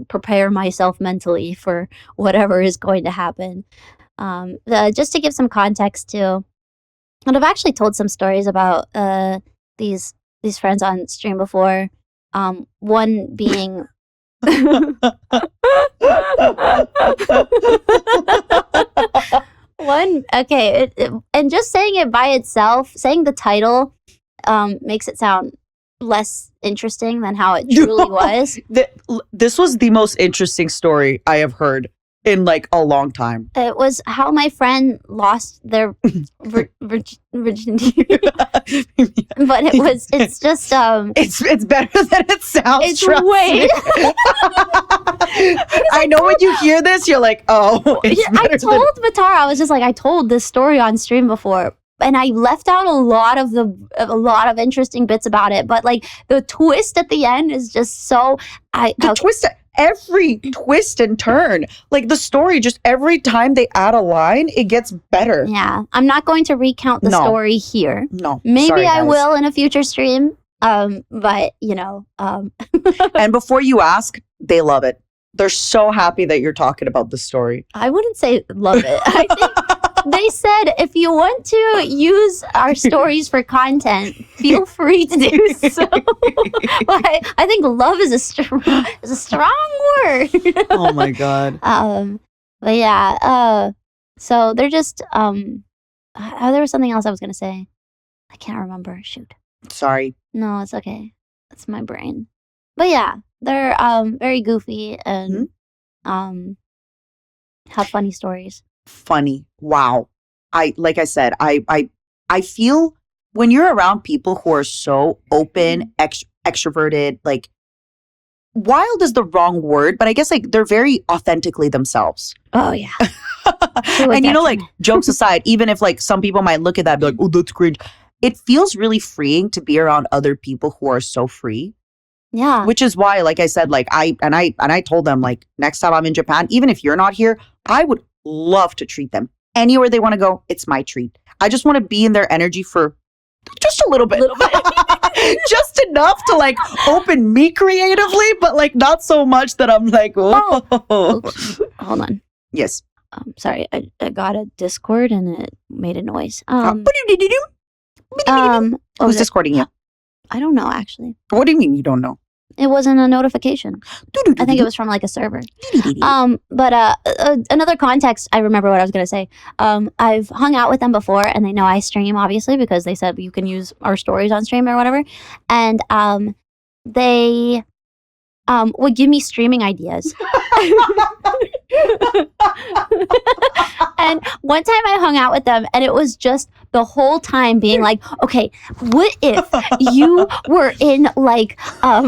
prepare myself mentally for whatever is going to happen. Just to give some context too, and I've actually told some stories about these friends on stream before. One being and just saying it by itself, saying the title makes it sound less interesting than how it truly was. This was the most interesting story I have heard in like a long time. It was how my friend lost their virginity. But it's just it's better than it sounds. It's way. I know when you hear this, you're like, oh. I told Matara, I was just like, I told this story on stream before. And I left out a lot of interesting bits about it, but like the twist at the end is just so. Every twist and turn, like the story, just every time they add a line, it gets better. Yeah, I'm not going to recount the story here. No, maybe I will in a future stream. But And before you ask, they love it. They're so happy that you're talking about the story. I wouldn't say love it. I think They said if you want to use our stories for content, feel free to do so. But I think love is a strong word. Oh my God. But yeah, so they're just there was something else I was gonna say. I can't remember. Shoot. Sorry. No, it's okay. It's my brain. But yeah, they're very goofy and have funny stories. Funny. Wow. Like I said, I feel when you're around people who are so open, extroverted, like wild is the wrong word, but I guess like they're very authentically themselves. Oh yeah. And you know, like jokes aside, even if like some people might look at that and be like, oh, that's cringe. It feels really freeing to be around other people who are so free. Yeah. Which is why, like I said, like I told them, like, next time I'm in Japan, even if you're not here, I would love to treat them. Anywhere they want to go, it's my treat. I just want to be in their energy for just a little bit. Just enough to like open me creatively, but like not so much that I'm like, oh. Hold on. Yes. Sorry, I got a Discord and it made a noise. Who's Discording you? I don't know, actually. What do you mean you don't know? It wasn't a notification. I think it was from like a server. But another context, I remember what I was going to say. I've hung out with them before and they know I stream, obviously, because they said you can use our stories on stream or whatever. And they would give me streaming ideas. And one time I hung out with them and it was just the whole time being like, okay, what if you were in like a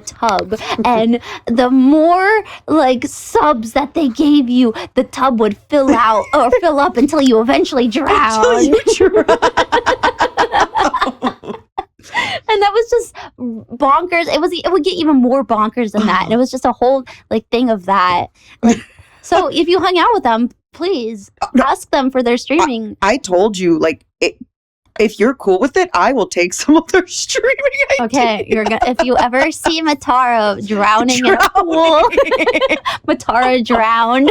tub and the more like subs that they gave you, the tub would fill up until you eventually drown. Until you drown. And that was just bonkers. It would get even more bonkers than that. And it was just a whole like thing of that. Like, so if you hung out with them, please ask them for their streaming. I told you, like, if you're cool with it, I will take some of their streaming ideas. Okay, if you ever see Matara drowning in a pool, Matara drowned.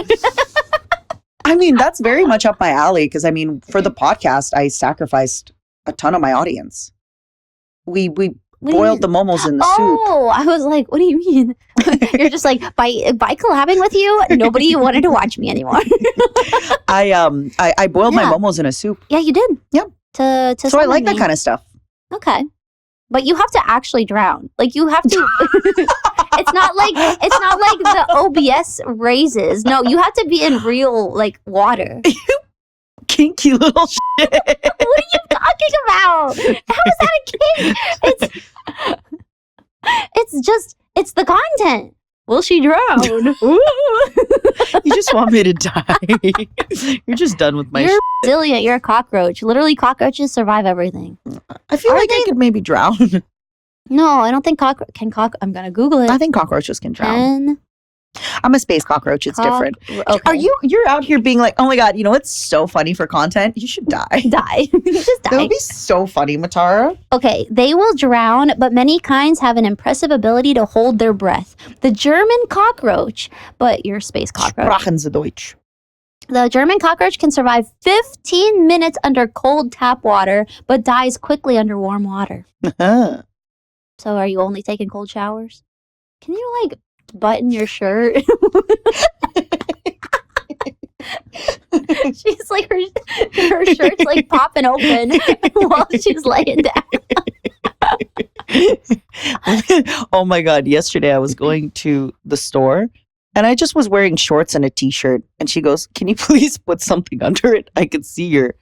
I mean, that's very much up my alley because I mean, for the podcast, I sacrificed a ton of my audience. We boiled the momos in the soup. Oh, I was like, what do you mean? You're just like, by collabing with you, nobody wanted to watch me anymore. I boiled my momos in a soup. Yeah, you did. Yep. So I like that kind of stuff. Okay. But you have to actually drown. Like you have to It's not like the OBS raises. No, you have to be in real like water. Kinky little shit. What are you talking about? How is that a kink? It's the content. Will she drown? You just want me to die. You're just done with my You're resilient. You're a cockroach. Literally, cockroaches survive everything. I feel like I could maybe drown. No, I don't think I'm going to Google it. I think cockroaches can drown. I'm a space cockroach. It's different. Okay. You're out here being like, oh my God, you know what's so funny for content? You should die. Die. Just die. That would be so funny, Matara. Okay, they will drown, but many kinds have an impressive ability to hold their breath. The German cockroach, but your space cockroach. Sprachen Sie Deutsch. The German cockroach can survive 15 minutes under cold tap water, but dies quickly under warm water. So are you only taking cold showers? Can you like button your shirt? She's like her shirt's like popping open while she's laying down. Oh my God, yesterday I was going to the store and I just was wearing shorts and a t-shirt and she goes, can you please put something under it? I could see your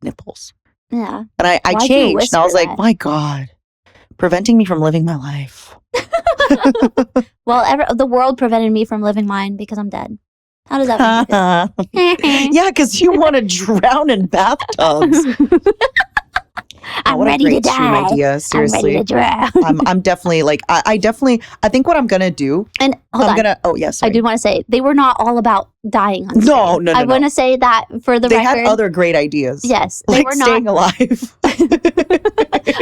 nipples. Yeah. And I changed and I was like, my God, preventing me from living my life. Well, the world prevented me from living mine because I'm dead. How does that make you feel? Yeah, because you want to drown in bathtubs. I'm ready to die. Stream idea, seriously. I'm ready to drown. I'm definitely like I think what I'm gonna do. And oh yes, I do want to say they were not all about dying on stream. No. I want to say that for the record. They had other great ideas. Yes, they like were not staying alive.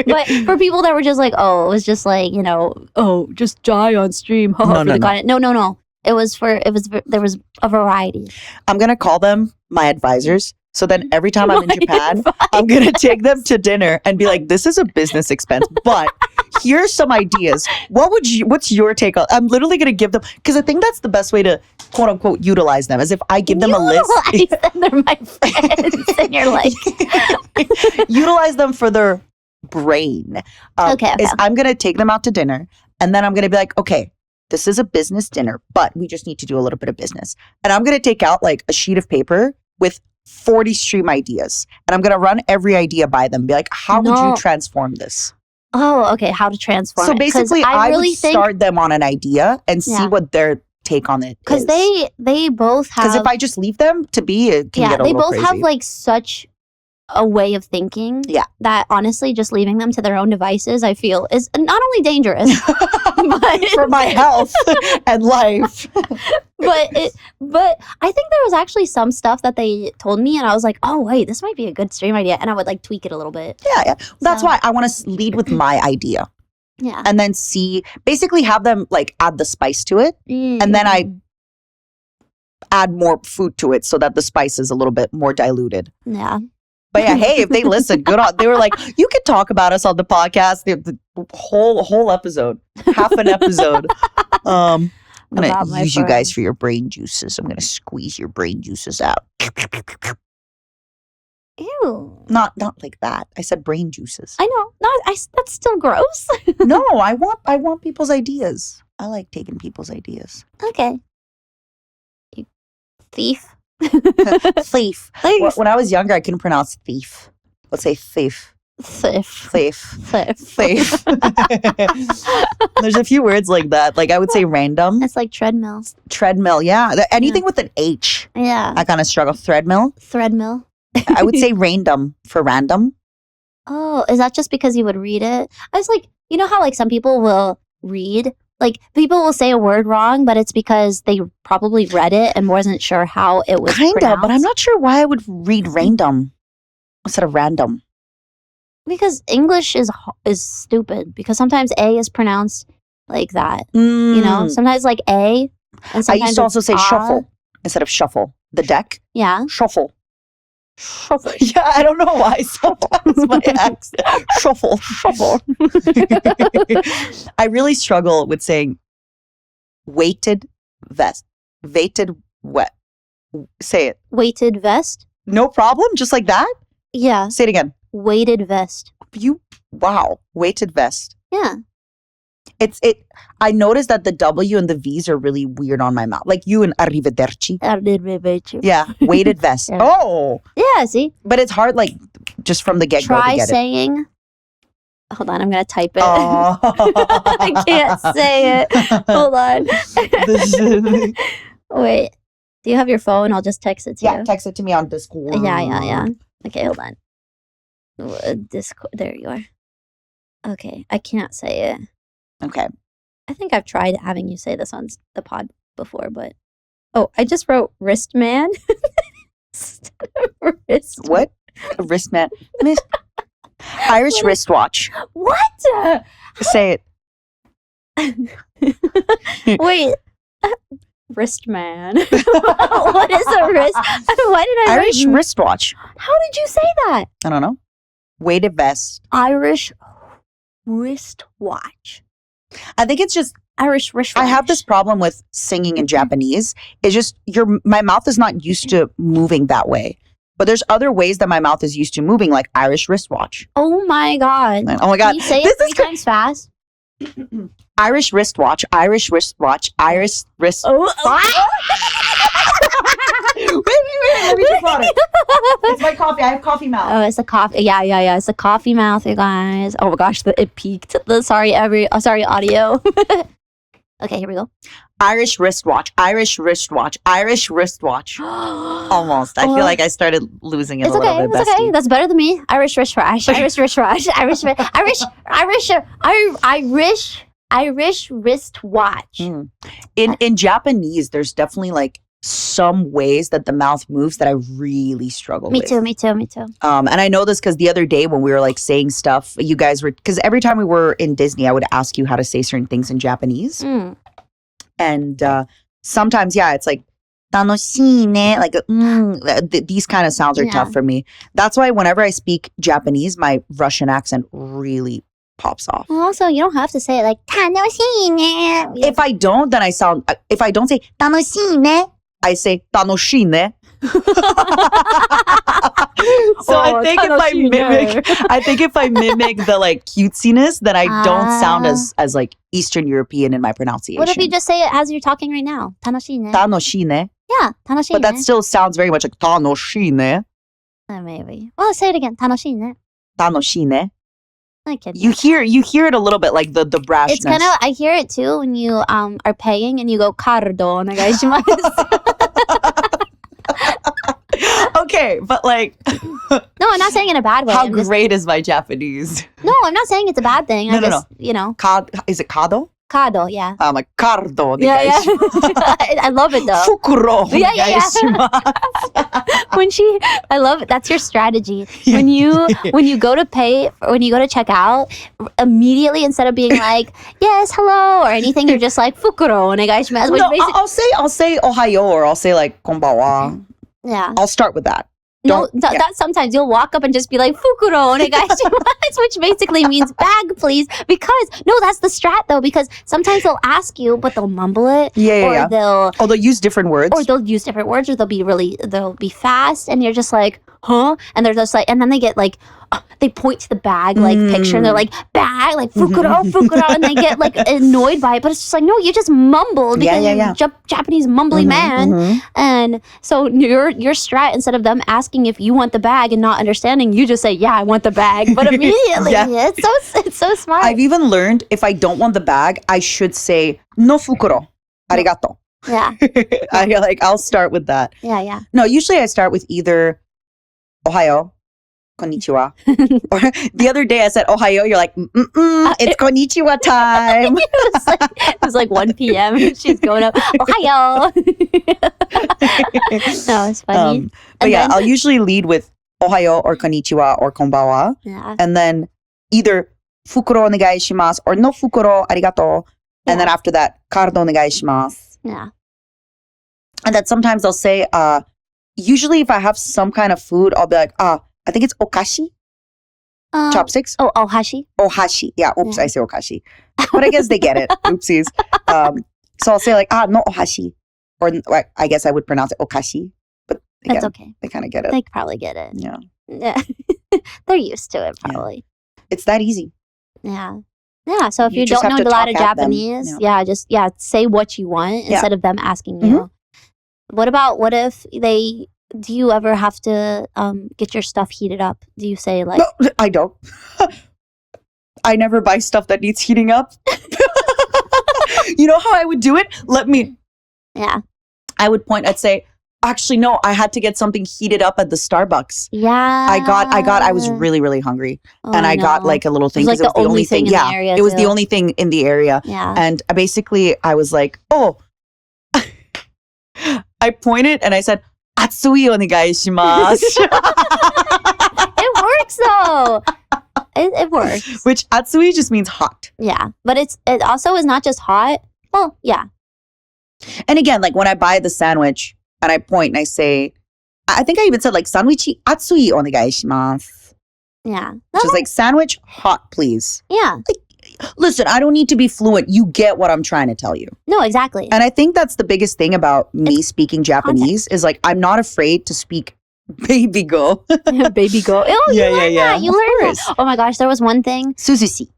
But for people that were just like, oh, it was just like, you know, oh, just die on stream. No. It was there was a variety. I'm gonna call them my advisors. So then every time I'm in Japan, I'm going to take them to dinner and be like, this is a business expense, but here's some ideas. What's your take on? I'm literally going to give them, because I think that's the best way to quote unquote utilize them, as if I give them a list. Utilize them, they're my friends. And you're like, utilize them for their brain. Okay. Is I'm going to take them out to dinner and then I'm going to be like, okay, this is a business dinner, but we just need to do a little bit of business. And I'm going to take out like a sheet of paper with 40 stream ideas. And I'm going to run every idea by them. Be like, how would you transform this? Oh, okay. How to transform so it. basically, I really would start them on an idea and see what their take on it is. Because they both have... Because if I just leave them to be, it can get a little crazy. Yeah, they both have like such a way of thinking that honestly, just leaving them to their own devices, I feel, is not only dangerous but for my health and life. but I think there was actually some stuff that they told me and I was like, oh wait, this might be a good stream idea, and I would like tweak it a little bit. Yeah. That's why I want to lead with my idea. Yeah. And then basically have them like add the spice to it. And then I add more food to it so that the spice is a little bit more diluted. Yeah. But yeah, hey, if they listen, good on. They were like, you could talk about us on the podcast, the whole episode, half an episode. I'm gonna use you guys for your brain juices. I'm gonna squeeze your brain juices out. Ew. Not like that. I said brain juices. I know. That's still gross. No, I want people's ideas. I like taking people's ideas. Okay. You thief. Thief. When I was younger, I couldn't pronounce thief. Let's say thief. Thief. There's a few words like that. Like I would say random. It's like treadmill. Treadmill, yeah. Anything with an H. Yeah. I kind of struggle. Threadmill. I would say random for random. Oh, is that just because you would read it? I was like, you know how like some people will read? Like, people will say a word wrong, but it's because they probably read it and wasn't sure how it was pronounced. But I'm not sure why I would read random instead of random. Because English is stupid. Because sometimes A is pronounced like that. You know? Sometimes like A. And I used to also say shuffle instead of shuffle. The deck. Yeah. Shuffle. Yeah, I don't know why. Sometimes my accent. Shuffle. I really struggle with saying weighted vest. Weighted wet. Say it. Weighted vest? No problem? Just like that? Yeah. Say it again. Weighted vest. Wow. Weighted vest. Yeah. I noticed that the W and the V's are really weird on my mouth. Like you and arrivederci. Yeah. Weighted vest. Yeah. Oh. Yeah, see? But it's hard, like, just from the get-go to get it. Try saying... Hold on, I'm going to type it. Oh. I can't say it. Hold on. Wait. Do you have your phone? I'll just text it to you. Yeah, text it to me on Discord. Yeah. Okay, hold on. Discord. There you are. Okay, I can't say it. Okay. I think I've tried having you say this on the pod before, but... Oh, I just wrote wristman. What? A wristman. Irish wristwatch. What? Say it. Wait. Wristman. What is a wrist? Why did I Irish wristwatch. How did you say that? I don't know. Weighted vest. Irish wristwatch. I think it's just Irish wristwatch. I have this problem with singing in Japanese. It's just my mouth is not used to moving that way. But there's other ways that my mouth is used to moving, like Irish wristwatch. Oh my god. Oh my god. Can you say it 3 times fast? Irish wristwatch. Irish wristwatch. Irish wrist. Oh. Wait. Let me just water. It's my coffee. I have coffee mouth. Oh, it's a coffee. Yeah. It's a coffee mouth, you guys. Oh my gosh, it peaked. Sorry, audio. Okay, here we go. Irish wristwatch. Irish wristwatch. Irish wristwatch. Almost. I feel like I started losing it a little bit. It's okay. That's better than me. Irish wristwatch. Irish wristwatch. Irish wristwatch. In Japanese, there's definitely like some ways that the mouth moves that I really struggle with. Me too. And I know this because the other day when we were like saying stuff, you guys were, because every time we were in Disney, I would ask you how to say certain things in Japanese. And sometimes, it's like Tanoshine. Like, these kind of sounds are tough for me. That's why whenever I speak Japanese, my Russian accent really pops off. Well, also, you don't have to say it like, tanoshine. If I don't, then if I don't say tanoshine, I say tanoshine. So I think if I mimic the like cutesiness, then I don't sound as like Eastern European in my pronunciation. What if you just say it as you're talking right now? Tanoshine. Tanoshine. Yeah, tanoshine. But that still sounds very much like tanoshine. Maybe. Well, say it again. Tanoshine. Tanoshine. I kid you hear it a little bit like the brashness. It's kind of, I hear it too when you are paying and you go cardo onegaishimasu. Okay, but like no, I'm not saying in a bad way. How great is my Japanese? No, I'm not saying it's a bad thing. No. You know. Is it kado? Kado, yeah. I'm like cardo. Yeah. I love it though. Fukuro. Yeah. I love it. That's your strategy. When you go to pay, when you go to check out, immediately instead of being like yes, hello, or anything, you're just like fukuro onegaishimasu. No, I'll say ohayo, or I'll say like konbanwa. Yeah. I'll start with that. That sometimes you'll walk up and just be like fukuro onegaishimasu, which basically means bag please, because no, that's the strat though, because sometimes they'll ask you but they'll mumble it, or they'll use different words, or they'll be fast and you're just like huh, and they're just like, and then they get like they point to the bag like picture and they're like bag like fukuro and they get like annoyed by it, but it's just like no, you just mumbled because you're Japanese mumbly man. And so your strat, instead of them asking if you want the bag and not understanding, you just say yeah, I want the bag, but immediately it's so smart. I've even learned if I don't want the bag, I should say no fukuro, arigato. Yeah. I'll start with that. Yeah. No, usually I start with either ohayo, konnichiwa. Or the other day I said ohayo, you're like, it's konnichiwa time. it was like 1 p.m. She's going up, ohayo. No, it's funny. But I'll usually lead with ohayo or konnichiwa or konbanwa. Yeah. And then either fukuro onegaishimasu or no fukuro arigato. And then after that, cardo onegaishimasu. Yeah. And then sometimes I'll say, usually if I have some kind of food, I'll be like, I think it's okashi. Chopsticks. Oh, ohashi. Ohashi. Yeah, oops, I say okashi. But I guess they get it. Oopsies. So I'll say like, no ohashi. Or I guess I would pronounce it okashi. But again, that's okay. They kind of get it. They probably get it. Yeah. They're used to it probably. Yeah. It's that easy. Yeah. Yeah, so if you don't know a lot of Japanese, just say what you want instead of them asking you. What if do you ever have to get your stuff heated up? Do you say like... No, I don't. I never buy stuff that needs heating up. You know how I would do it? Yeah. I would point, I'd say, actually, no, I had to get something heated up at the Starbucks. Yeah. I was really, really hungry. And I got like a little thing. It was like the only thing in the area. It was the only thing in the area. Yeah. And basically, I was like, I pointed and I said, Atsui onegaishimasu. It works though. It works. Which Atsui just means hot. Yeah. But it also is not just hot. Well, yeah. And again, like when I buy the sandwich and I point and I say, I think I even said like sandwichi atsui onegaishimasu. Yeah. Which is like sandwich hot, please. Yeah. Like, listen, I don't need to be fluent. You get what I'm trying to tell you. No, exactly. And I think that's the biggest thing about me speaking Japanese is like, I'm not afraid to speak baby go. Baby go. Oh, you learned that. You learned that. Oh my gosh, there was one thing. Suzushi.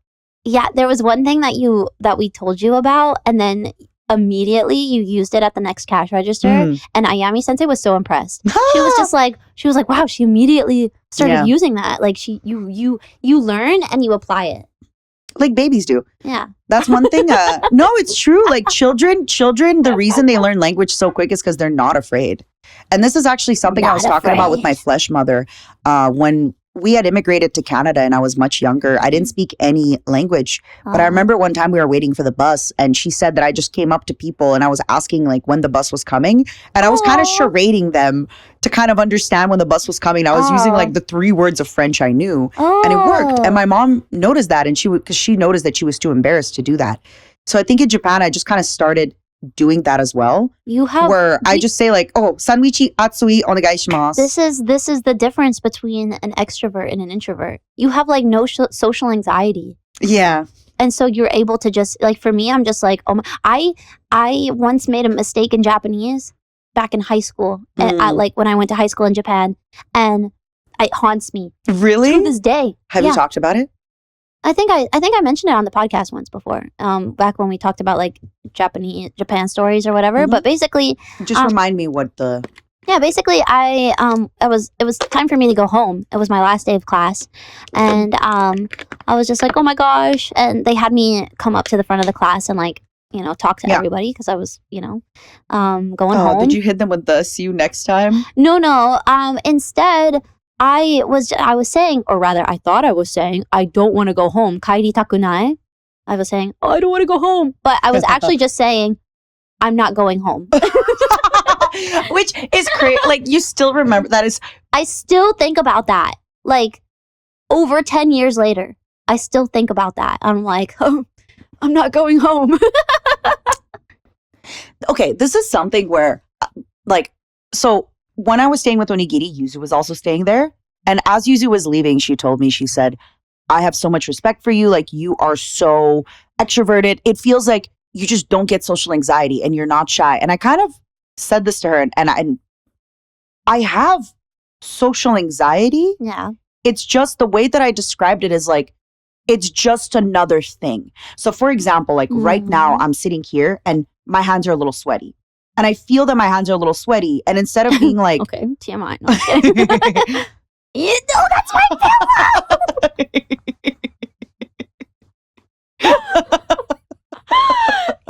Yeah, there was one thing that we told you about, and then immediately you used it at the next cash register, and Ayami Sensei was so impressed. She was like, wow, she immediately started using that. Like you learn and you apply it. Like babies do. Yeah. That's one thing. No, it's true. Like children, the reason they learn language so quick is because they're not afraid. And this is actually something I was talking about with my flesh mother. When we had immigrated to Canada and I was much younger, I didn't speak any language. But I remember one time we were waiting for the bus and she said that I just came up to people and I was asking like when the bus was coming. And I was kind of charading them to kind of understand when the bus was coming. I was using like the 3 words of French I knew and it worked. And my mom noticed that, and because she noticed that she was too embarrassed to do that. So I think in Japan, I just kind of started doing that as well. I just say like, oh, sanwichi atsui onegaishimasu. This is the difference between an extrovert and an introvert. You have like no social anxiety. Yeah. And so you're able to just like, for me, I'm just like, oh my, I once made a mistake in Japanese back in high school, like when I went to high school in Japan, and it haunts me. Really? To this day. Have you talked about it? I think I mentioned it on the podcast once before. Back when we talked about like Japan stories or whatever. But basically, just remind me what the. Yeah, basically, it was time for me to go home. It was my last day of class, and I was just like, oh my gosh! And they had me come up to the front of the class and like, talk to everybody because I was, going home. Did you hit them with the "see you next time"? No. Instead, I was saying, or rather, I thought I was saying, I don't want to go home. Kairi takunai. I was saying, oh, I don't want to go home, but I was actually just saying, I'm not going home. Which is crazy. Like, you still remember that is. I still think about that. Like, over 10 years later, I still think about that. I'm like, oh, I'm not going home. Okay, this is something where, like, so when I was staying with Onigiri, Yuzu was also staying there. And as Yuzu was leaving, she told me, she said, I have so much respect for you. Like, you are so extroverted. It feels like you just don't get social anxiety and you're not shy. And I kind of said this to her, and I have social anxiety. Yeah. It's just the way that I described it is like, it's just another thing. So for example, like right now I'm sitting here and my hands are a little sweaty. And I feel that my hands are a little sweaty. And instead of being like, okay, TMI. No, I'm kidding. You know, that's my pillow.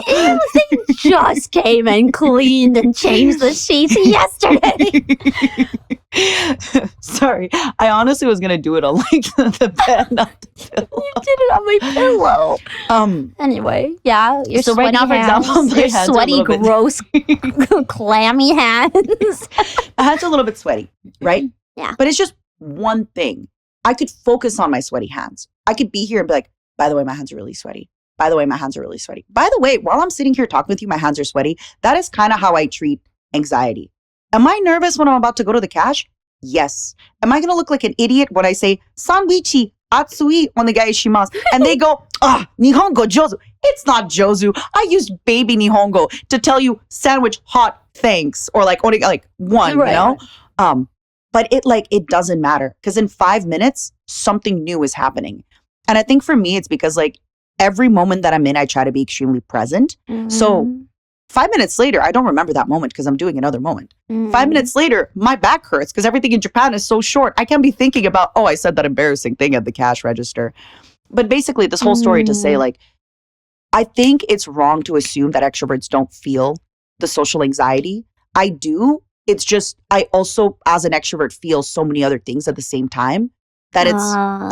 They just came and cleaned and changed the sheets yesterday. Sorry, I honestly was gonna do it on like the bed, not the pillow. You did it on my pillow. Anyway, yeah, your so sweaty right now, for hands, example, your sweaty, gross, clammy hands. My hands are a little bit sweaty, right? Yeah, but it's just one thing. I could focus on my sweaty hands. I could be here and be like, by the way, my hands are really sweaty. By the way, my hands are really sweaty. By the way, while I'm sitting here talking with you, my hands are sweaty. That is kind of how I treat anxiety. Am I nervous when I'm about to go to the cash? Yes. Am I going to look like an idiot when I say, Sanwichi atsui onegai shimasu? And they go, Nihongo jozu. It's not jozu. I used baby Nihongo to tell you sandwich hot thanks. Or like one, right, you know? Right. But it doesn't matter. Because in 5 minutes, something new is happening. And I think for me, it's because like every moment that I'm in, I try to be extremely present. Mm-hmm. So 5 minutes later, I don't remember that moment because I'm doing another moment. 5 minutes later, my back hurts because everything in Japan is so short. I can't be thinking about, I said that embarrassing thing at the cash register. But basically, this whole story to say, like, I think it's wrong to assume that extroverts don't feel the social anxiety. I do. It's just, I also, as an extrovert, feel so many other things at the same time that it's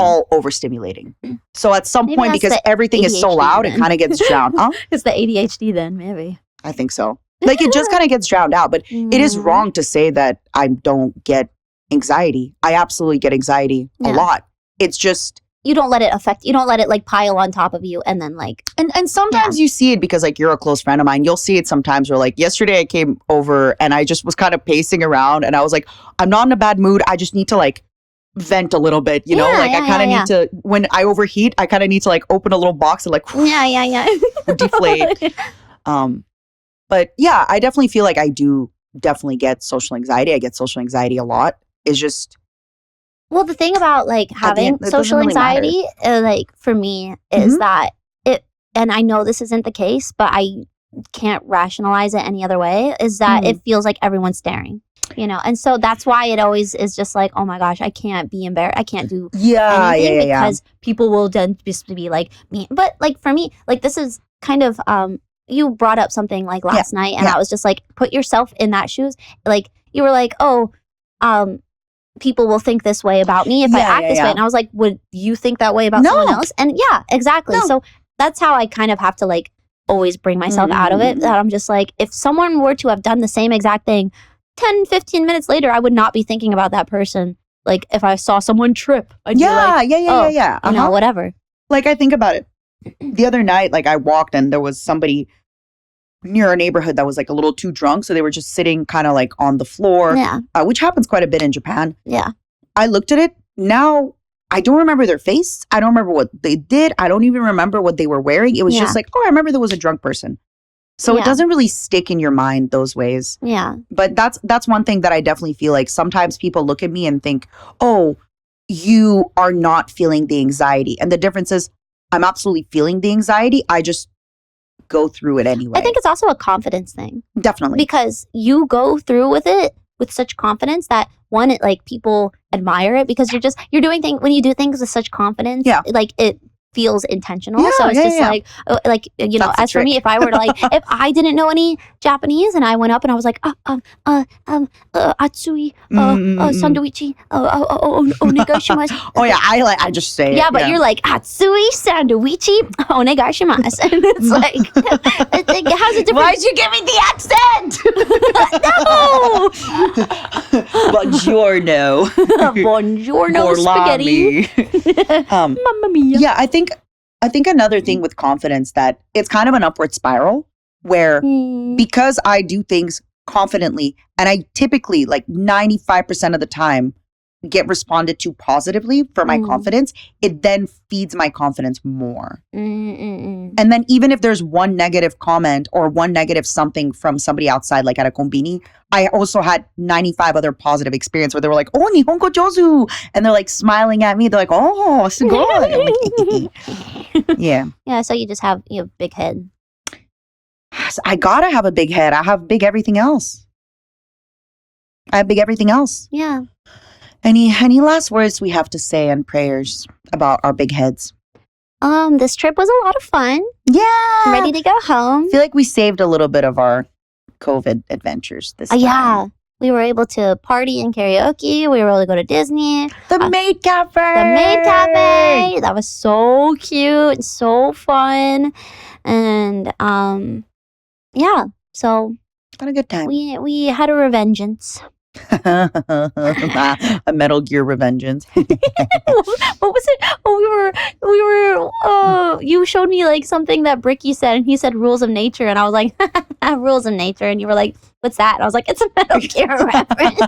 all overstimulating. So at some point, because everything is so loud, it kind of gets drowned. Huh? It's the ADHD then, maybe. I think so. Like, it just kind of gets drowned out. But it is wrong to say that I don't get anxiety. I absolutely get anxiety a lot. It's just... You don't let it affect... You don't let it, like, pile on top of you and then, like... And sometimes you see it because, like, you're a close friend of mine. You'll see it sometimes where, like, yesterday I came over and I just was kind of pacing around and I was like, I'm not in a bad mood. I just need to, like, vent a little bit, you know? Like, I kind of need to... When I overheat, I kind of need to, like, open a little box and, like... deflate. But yeah, I definitely feel like I do definitely get social anxiety. I get social anxiety a lot. It's just... Well, the thing about like having social anxiety, like for me, is that it, and I know this isn't the case, but I can't rationalize it any other way, is that it feels like everyone's staring, you know? And so that's why it always is just like, oh my gosh, I can't be embarrassed. I can't do anything because people will then just be like me. But like for me, like this is kind of, you brought up something like last night and I was just like, put yourself in that shoes. Like you were like, people will think this way about me if I act this way. And I was like, would you think that way about someone else? And yeah, exactly. No. So that's how I kind of have to like always bring myself out of it. That I'm just like, if someone were to have done the same exact thing 10, 15 minutes later, I would not be thinking about that person. Like if I saw someone trip, I'd be like, you know, whatever. Like I think about it. The other night, like I walked and there was somebody near a neighborhood that was like a little too drunk. So they were just sitting kind of like on the floor, which happens quite a bit in Japan. Yeah. I looked at it. Now, I don't remember their face. I don't remember what they did. I don't even remember what they were wearing. It was just like, oh, I remember there was a drunk person. So it doesn't really stick in your mind those ways. Yeah. But that's one thing that I definitely feel like sometimes people look at me and think, oh, you are not feeling the anxiety. And the difference is I'm absolutely feeling the anxiety. I just go through it anyway. I think it's also a confidence thing. Definitely. Because you go through with it with such confidence that one, it, like people admire it because you're doing things, when you do things with such confidence, like it feels intentional. So it's just like, you know, as for me, if I were to like, if I didn't know any Japanese and I went up and I was like, atsui, sandwichi, onegaishimasu. Oh yeah, I just say it. Yeah, but you're like, atsui, sandwichi, onegaishimasu. And it's like, it has a different... Why'd you give me the accent? No! Buongiorno. Buongiorno spaghetti. Mamma mia. Yeah, I think another thing with confidence that it's kind of an upward spiral where because I do things confidently and I typically like 95% of the time get responded to positively for my confidence, it then feeds my confidence more. And then even if there's one negative comment or one negative something from somebody outside, like at a konbini, I also had 95 other positive experience where they were like, oh, Nihongo jozu. And they're like smiling at me. They're like, oh, sugoi. Yeah. Yeah, so you have big head. I gotta have a big head. I have big everything else. Yeah. Any last words we have to say and prayers about our big heads? This trip was a lot of fun. Yeah. I'm ready to go home. I feel like we saved a little bit of our COVID adventures this time. Yeah. We were able to party and karaoke. We were able to go to Disney. The Maid Cafe. That was so cute and so fun. And yeah. So had a good time. We had a revengeance. A Metal Gear Revengeance. What was it? Oh, we were you showed me like something that Bricky said, and he said rules of nature, and I was like, rules of nature, and you were like, what's that? And I was like, it's a Metal Gear reference.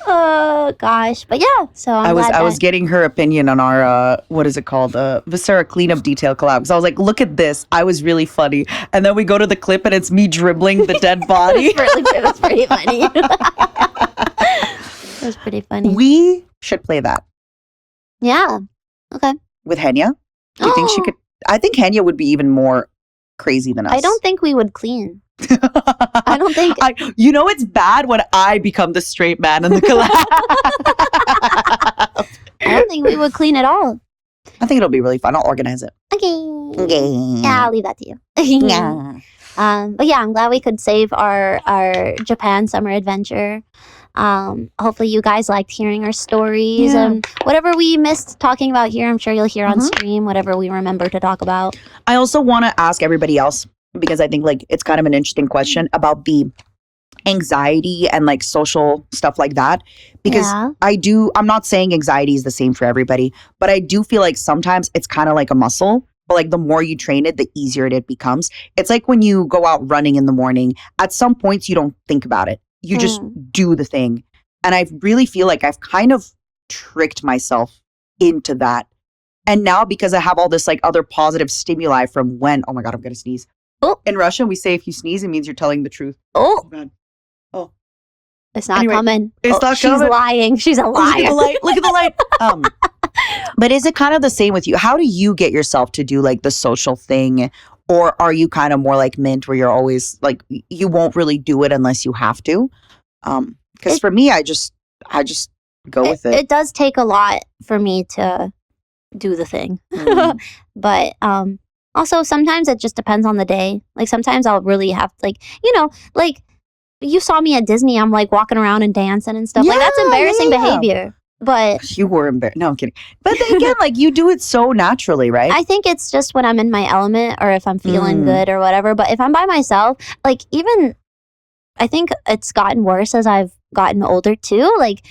Oh gosh, but yeah. So I was getting her opinion on our what is it called, Viscera cleanup detail collab. Because I was like, look at this, I was really funny, and then we go to the clip and it's me dribbling the dead body. It was pretty funny. It was pretty funny. We should play that. Yeah. Okay. With Henya. Do you think she could? I think Henya would be even more crazy than us. I don't think we would clean. I don't think. It's bad when I become the straight man in the collab. I don't think we would clean at all. I think it'll be really fun. I'll organize it. Okay. Yeah, I'll leave that to you. Yeah. But yeah, I'm glad we could save our Japan summer adventure. Hopefully you guys liked hearing our stories and whatever we missed talking about here, I'm sure you'll hear on stream, whatever we remember to talk about. I also want to ask everybody else, because I think like it's kind of an interesting question about the anxiety and like social stuff like that, because I'm not saying anxiety is the same for everybody, but I do feel like sometimes it's kind of like a muscle, but like the more you train it, the easier it becomes. It's like when you go out running in the morning, at some points you don't think about it, you just do the thing. And I really feel like I've kind of tricked myself into that. And now because I have all this like other positive stimuli from when, oh my God, I'm gonna sneeze. Oh. In Russian, we say if you sneeze, it means you're telling the truth. Oh. God. Oh. It's not coming. It's not coming. She's lying. She's a liar. Look at the light. But is it kind of the same with you? How do you get yourself to do like the social thing? Or are you kind of more like Mint where you're always like, you won't really do it unless you have to? Because for me, I just go with it. It does take a lot for me to do the thing. But also sometimes it just depends on the day. Like sometimes I'll really have like you saw me at Disney, I'm like walking around and dancing and stuff. Like that's embarrassing behavior. But you were embarrassed. No, I'm kidding. But then again, like you do it so naturally, right? I think it's just when I'm in my element or if I'm feeling good or whatever. But if I'm by myself, like even I think it's gotten worse as I've gotten older too. Like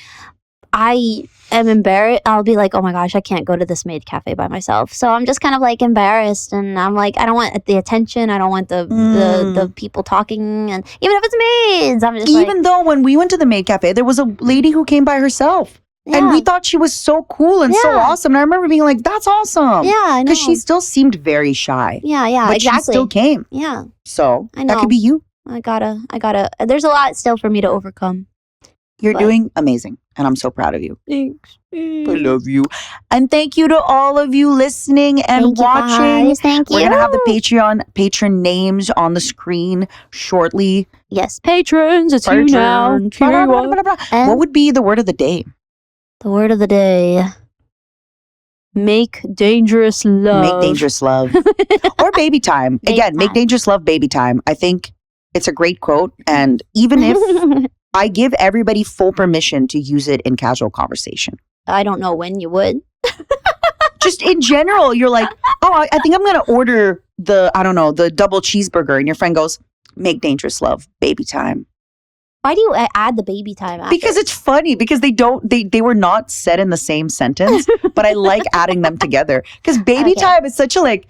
I am embarrassed. I'll be like, oh my gosh, I can't go to this maid cafe by myself. So I'm just kind of like embarrassed, and I'm like, I don't want the attention. I don't want the people talking, and even if it's maids, I'm just even though when we went to the maid cafe, there was a lady who came by herself. Yeah. And we thought she was so cool and so awesome. And I remember being like, that's awesome. Yeah, I know. Because she still seemed very shy. Yeah, but exactly. she still came. Yeah. So I know. that could be you. I gotta, there's a lot still for me to overcome. You're doing amazing. And I'm so proud of you. Thanks. I love you. And thank you to all of you listening and watching. Thank you. We're going to have the patron names on the screen shortly. Yes, patrons. It's you now. What would be the word of the day? The word of the day. Make dangerous love. Make dangerous love. Or baby time. Again, make dangerous love, baby time. I think it's a great quote. And even if I give everybody full permission to use it in casual conversation. I don't know when you would. Just in general, you're like, oh, I think I'm going to order the double cheeseburger. And your friend goes, make dangerous love, baby time. Why do you add the baby time after? Because it's funny. Because they were not said in the same sentence, but I like adding them together. Because baby time is such a like,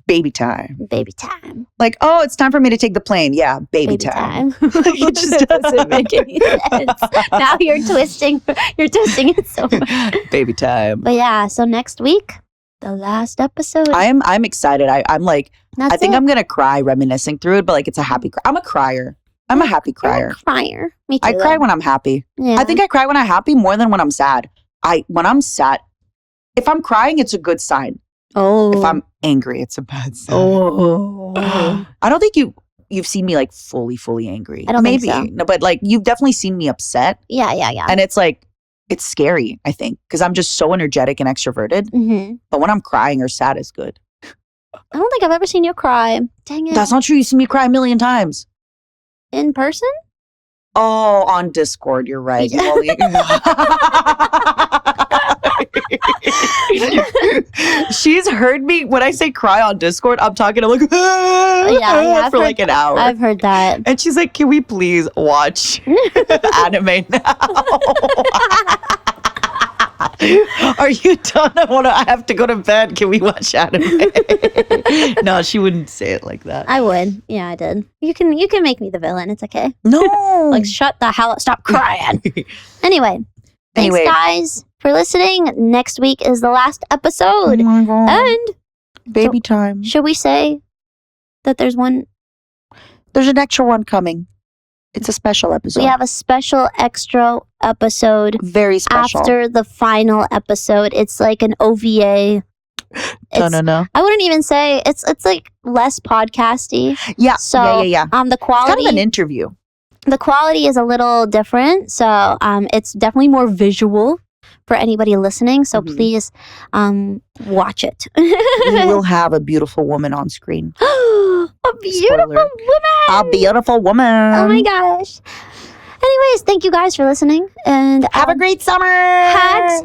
baby time. Baby time. Like, oh, it's time for me to take the plane. Yeah, baby time. It just doesn't make any sense. Now you're twisting it so much. Baby time. But yeah, so next week, the last episode. I'm excited. I'm like, That's I think I'm gonna cry reminiscing through it, but like it's a happy cry. I'm a crier. I'm a happy crier. You're a crier. Me too. I cry when I'm happy. Yeah. I think I cry when I'm happy more than when I'm sad. When I'm sad, if I'm crying, it's a good sign. Oh. If I'm angry, it's a bad sign. Oh. I don't think you've seen me like fully angry. I don't think so. No, but like you've definitely seen me upset. Yeah. And it's like, it's scary, I think, because I'm just so energetic and extroverted. Mm-hmm. But when I'm crying or sad, it's good. I don't think I've ever seen you cry. Dang it. That's not true. You've seen me cry a million times. In person? Oh, on Discord, you're right. She's heard me when I say cry on Discord. I'm talking. I'm like, for like an hour. I've heard that. And she's like, "Can we please watch anime now?" Are you done? I have to go to bed. Can we watch anime? No, she wouldn't say it like that. I would. Yeah, I did. You can make me the villain. It's okay. No. Like, shut the hell up. Stop crying. Anyway, thanks, guys, for listening. Next week is the last episode. Oh my God. And baby time. Should we say that there's an extra one coming? It's a special episode. We have a special extra episode. Very special. After the final episode. It's like an OVA. No. I wouldn't even say it's like less podcasty. Yeah. So yeah. The quality. It's kind of an interview. The quality is a little different. So it's definitely more visual for anybody listening. So please watch it. We will have a beautiful woman on screen. A beautiful woman. A beautiful woman. Oh my gosh. Anyways, thank you guys for listening, and have a great summer. Hags.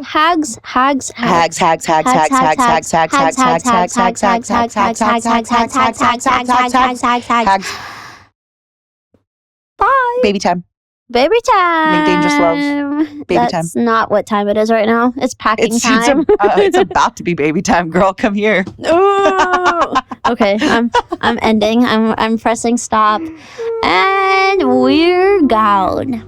Bye. Baby time. Baby time. Make dangerous love. Baby time. That's not what time it is right now. It's packing time. It's about to be baby time, girl. Come here. Ooh. Okay, I'm ending. I'm pressing stop, and we're gone.